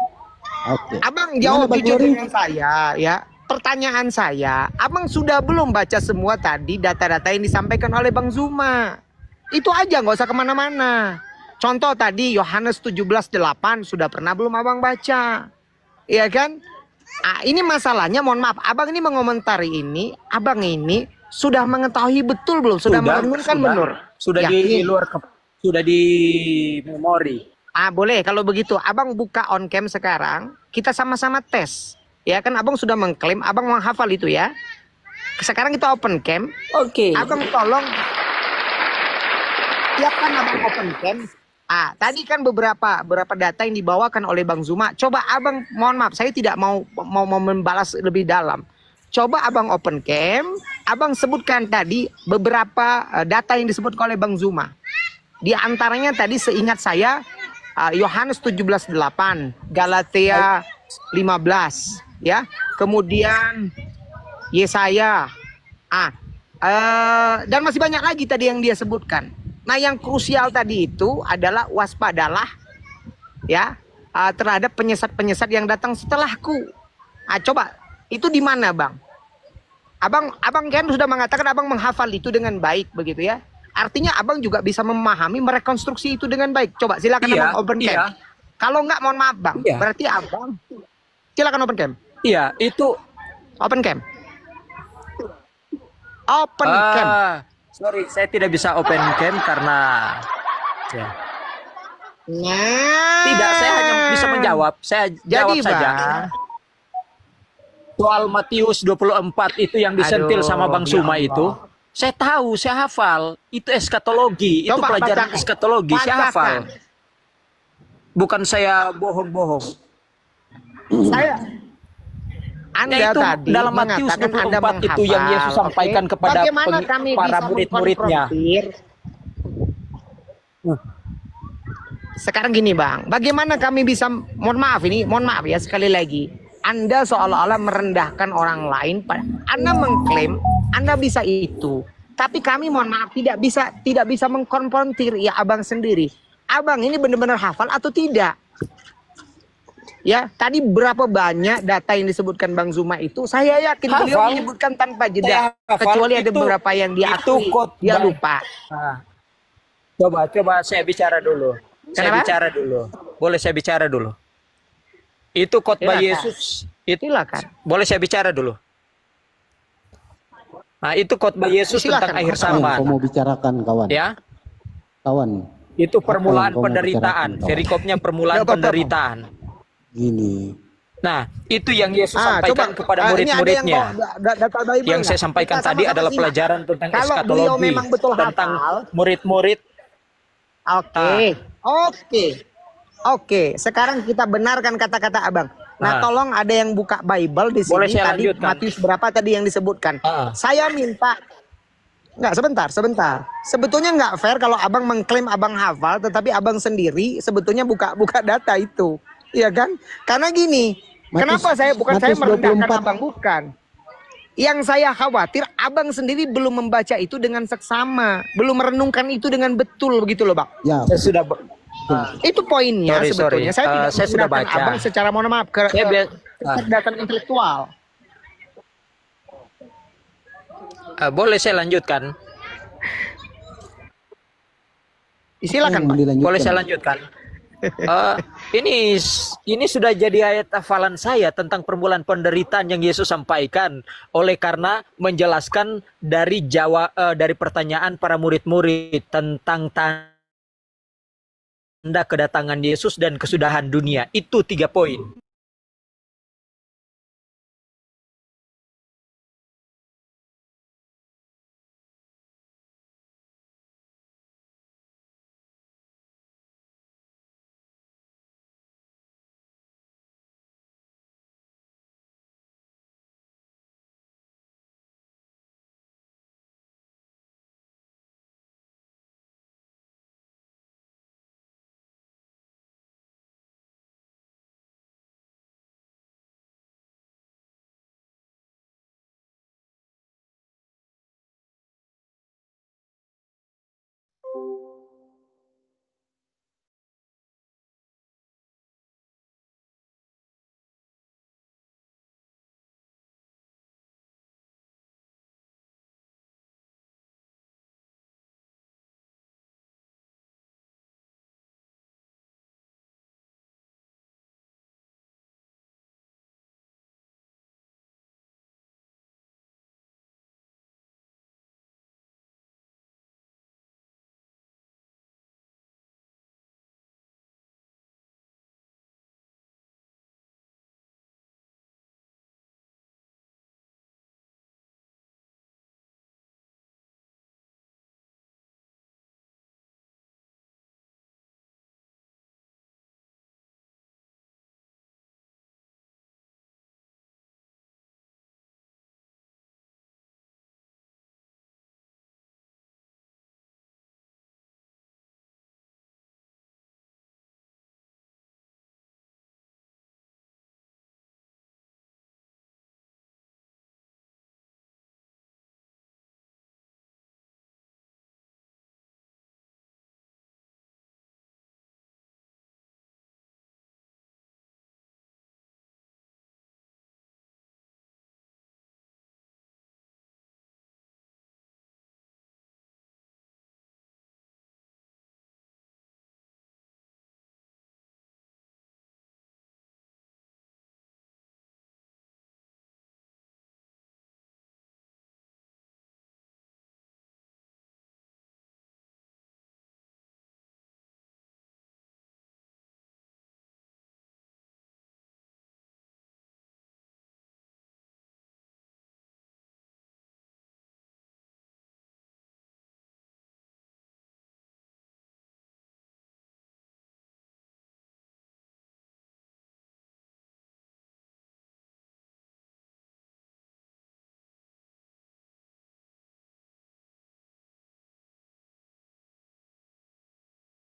Speaker 3: Oke.
Speaker 12: Abang jawab
Speaker 3: Gimana, Bang
Speaker 12: jujur
Speaker 3: Glory?
Speaker 12: dengan saya ya. Pertanyaan saya, Abang sudah belum baca semua tadi data-data yang disampaikan oleh Bang Zuma? Itu aja, nggak usah kemana-mana. Contoh tadi Yohanes 17:8 sudah pernah belum Abang baca? Iya kan? Ini masalahnya, mohon maaf, Abang ini mengomentari ini, Abang ini sudah mengetahui betul belum? Sudah merenungkan benar?
Speaker 10: Sudah di luar, sudah di memori.
Speaker 12: Boleh kalau begitu. Abang buka on cam sekarang, kita sama-sama tes. Ya kan Abang sudah mengklaim, Abang menghafal itu ya. Sekarang kita open cam.
Speaker 6: Oke.
Speaker 12: Abang tolong siapkan Abang open cam. Tadi kan beberapa data yang dibawakan oleh Bang Zuma. Coba Abang, mohon maaf, saya tidak mau membalas lebih dalam. Coba Abang open cam, Abang sebutkan tadi beberapa data yang disebutkan oleh Bang Zuma. Di antaranya tadi seingat saya Yohanes 17:8, Galatia 15, ya. Kemudian Yesaya. Dan masih banyak lagi tadi yang dia sebutkan. Nah, yang krusial tadi itu adalah waspadalah ya terhadap penyesat-penyesat yang datang setelahku. Coba itu di mana, Bang? Abang kan sudah mengatakan Abang menghafal itu dengan baik begitu ya. Artinya Abang juga bisa memahami, merekonstruksi itu dengan baik. Coba silakan Abang open cam. Kalau enggak, mohon maaf Bang. Berarti Abang silakan open cam.
Speaker 10: Iya, itu
Speaker 12: open cam. Open cam.
Speaker 10: Sorry, saya tidak bisa open cam karena tidak, saya hanya bisa menjawab. Saya jawab saja. Soal Matius 24 itu yang disentil sama Bang Suma itu, saya tahu, saya hafal. Itu eskatologi, itu pelajaran eskatologi, saya hafal. Bukan saya bohong-bohong.
Speaker 12: Anda
Speaker 10: itu
Speaker 12: tadi
Speaker 10: dalam Matius 24 itu yang Yesus sampaikan kepada para murid-muridnya.
Speaker 12: Sekarang gini Bang, bagaimana kami bisa, mohon maaf ya sekali lagi, Anda seolah-olah merendahkan orang lain. Anda mengklaim Anda bisa itu, tapi kami mohon maaf tidak bisa mengkonfrontir ya Abang sendiri. Abang ini benar-benar hafal atau tidak? Ya, tadi berapa banyak data yang disebutkan Bang Zuma itu, saya yakin beliau menyebutkan tanpa jeda, kecuali ada beberapa yang dia akui, dia lupa.
Speaker 10: Coba saya bicara dulu. Saya
Speaker 12: Kenapa?
Speaker 10: bicara dulu. Boleh saya bicara dulu? Itu khotbah
Speaker 12: Silakan.
Speaker 10: Yesus. Itu
Speaker 12: Silakan.
Speaker 10: boleh saya bicara dulu? Nah, itu khotbah Yesus
Speaker 12: Silakan,
Speaker 10: tentang akhir
Speaker 3: Apa yang
Speaker 10: zaman.
Speaker 3: kau mau bicarakan, kawan?
Speaker 10: Ya,
Speaker 3: Kawan,
Speaker 10: itu
Speaker 3: apa yang
Speaker 10: permulaan
Speaker 3: kau mau
Speaker 10: penderitaan.
Speaker 3: bicarakan, kawan?
Speaker 10: Perikopnya permulaan
Speaker 12: Coba.
Speaker 10: penderitaan.
Speaker 3: Gini,
Speaker 10: Nah, itu yang Yesus
Speaker 12: Coba.
Speaker 10: sampaikan kepada
Speaker 12: Ini ada yang
Speaker 10: murid-muridnya.
Speaker 12: data Bible
Speaker 10: Yang saya
Speaker 12: nggak?
Speaker 10: sampaikan
Speaker 12: Kita
Speaker 10: tadi
Speaker 12: sama-sama
Speaker 10: adalah
Speaker 12: simak.
Speaker 10: pelajaran tentang
Speaker 12: Kalau beliau
Speaker 10: eskatologi,
Speaker 12: memang betul
Speaker 10: tentang
Speaker 12: hafal,
Speaker 10: murid-murid.
Speaker 12: Oke. Sekarang kita benarkan kata-kata abang. Nah,
Speaker 10: Ah.
Speaker 12: tolong ada yang buka Bible di sini.
Speaker 10: Boleh saya
Speaker 12: Tadi
Speaker 10: lanjutkan?
Speaker 12: Matius berapa tadi yang disebutkan? Saya minta. Nggak, sebentar. Sebetulnya nggak fair kalau abang mengklaim abang hafal, tetapi abang sendiri sebetulnya buka data itu. Iya kan? Karena gini, kenapa saya
Speaker 3: Matius
Speaker 12: merendahkan
Speaker 3: 24.
Speaker 12: abang, bukan. Yang saya khawatir abang sendiri belum membaca itu dengan seksama, belum merenungkan itu dengan betul begitu loh, Bang.
Speaker 3: ya,
Speaker 10: Saya sudah
Speaker 12: Itu poinnya
Speaker 10: Sorry.
Speaker 12: sebetulnya. Saya tidak
Speaker 10: Saya sudah
Speaker 12: menggunakan
Speaker 10: baca.
Speaker 12: abang secara mohon maaf kecerdasan intelektual.
Speaker 10: boleh saya lanjutkan?
Speaker 12: Silakan, Pak.
Speaker 10: Boleh saya lanjutkan? Ini sudah jadi ayat hafalan saya tentang permulaan penderitaan yang Yesus sampaikan. Oleh karena menjelaskan dari dari pertanyaan para murid-murid tentang tanda kedatangan Yesus dan kesudahan dunia. Itu 3 poin.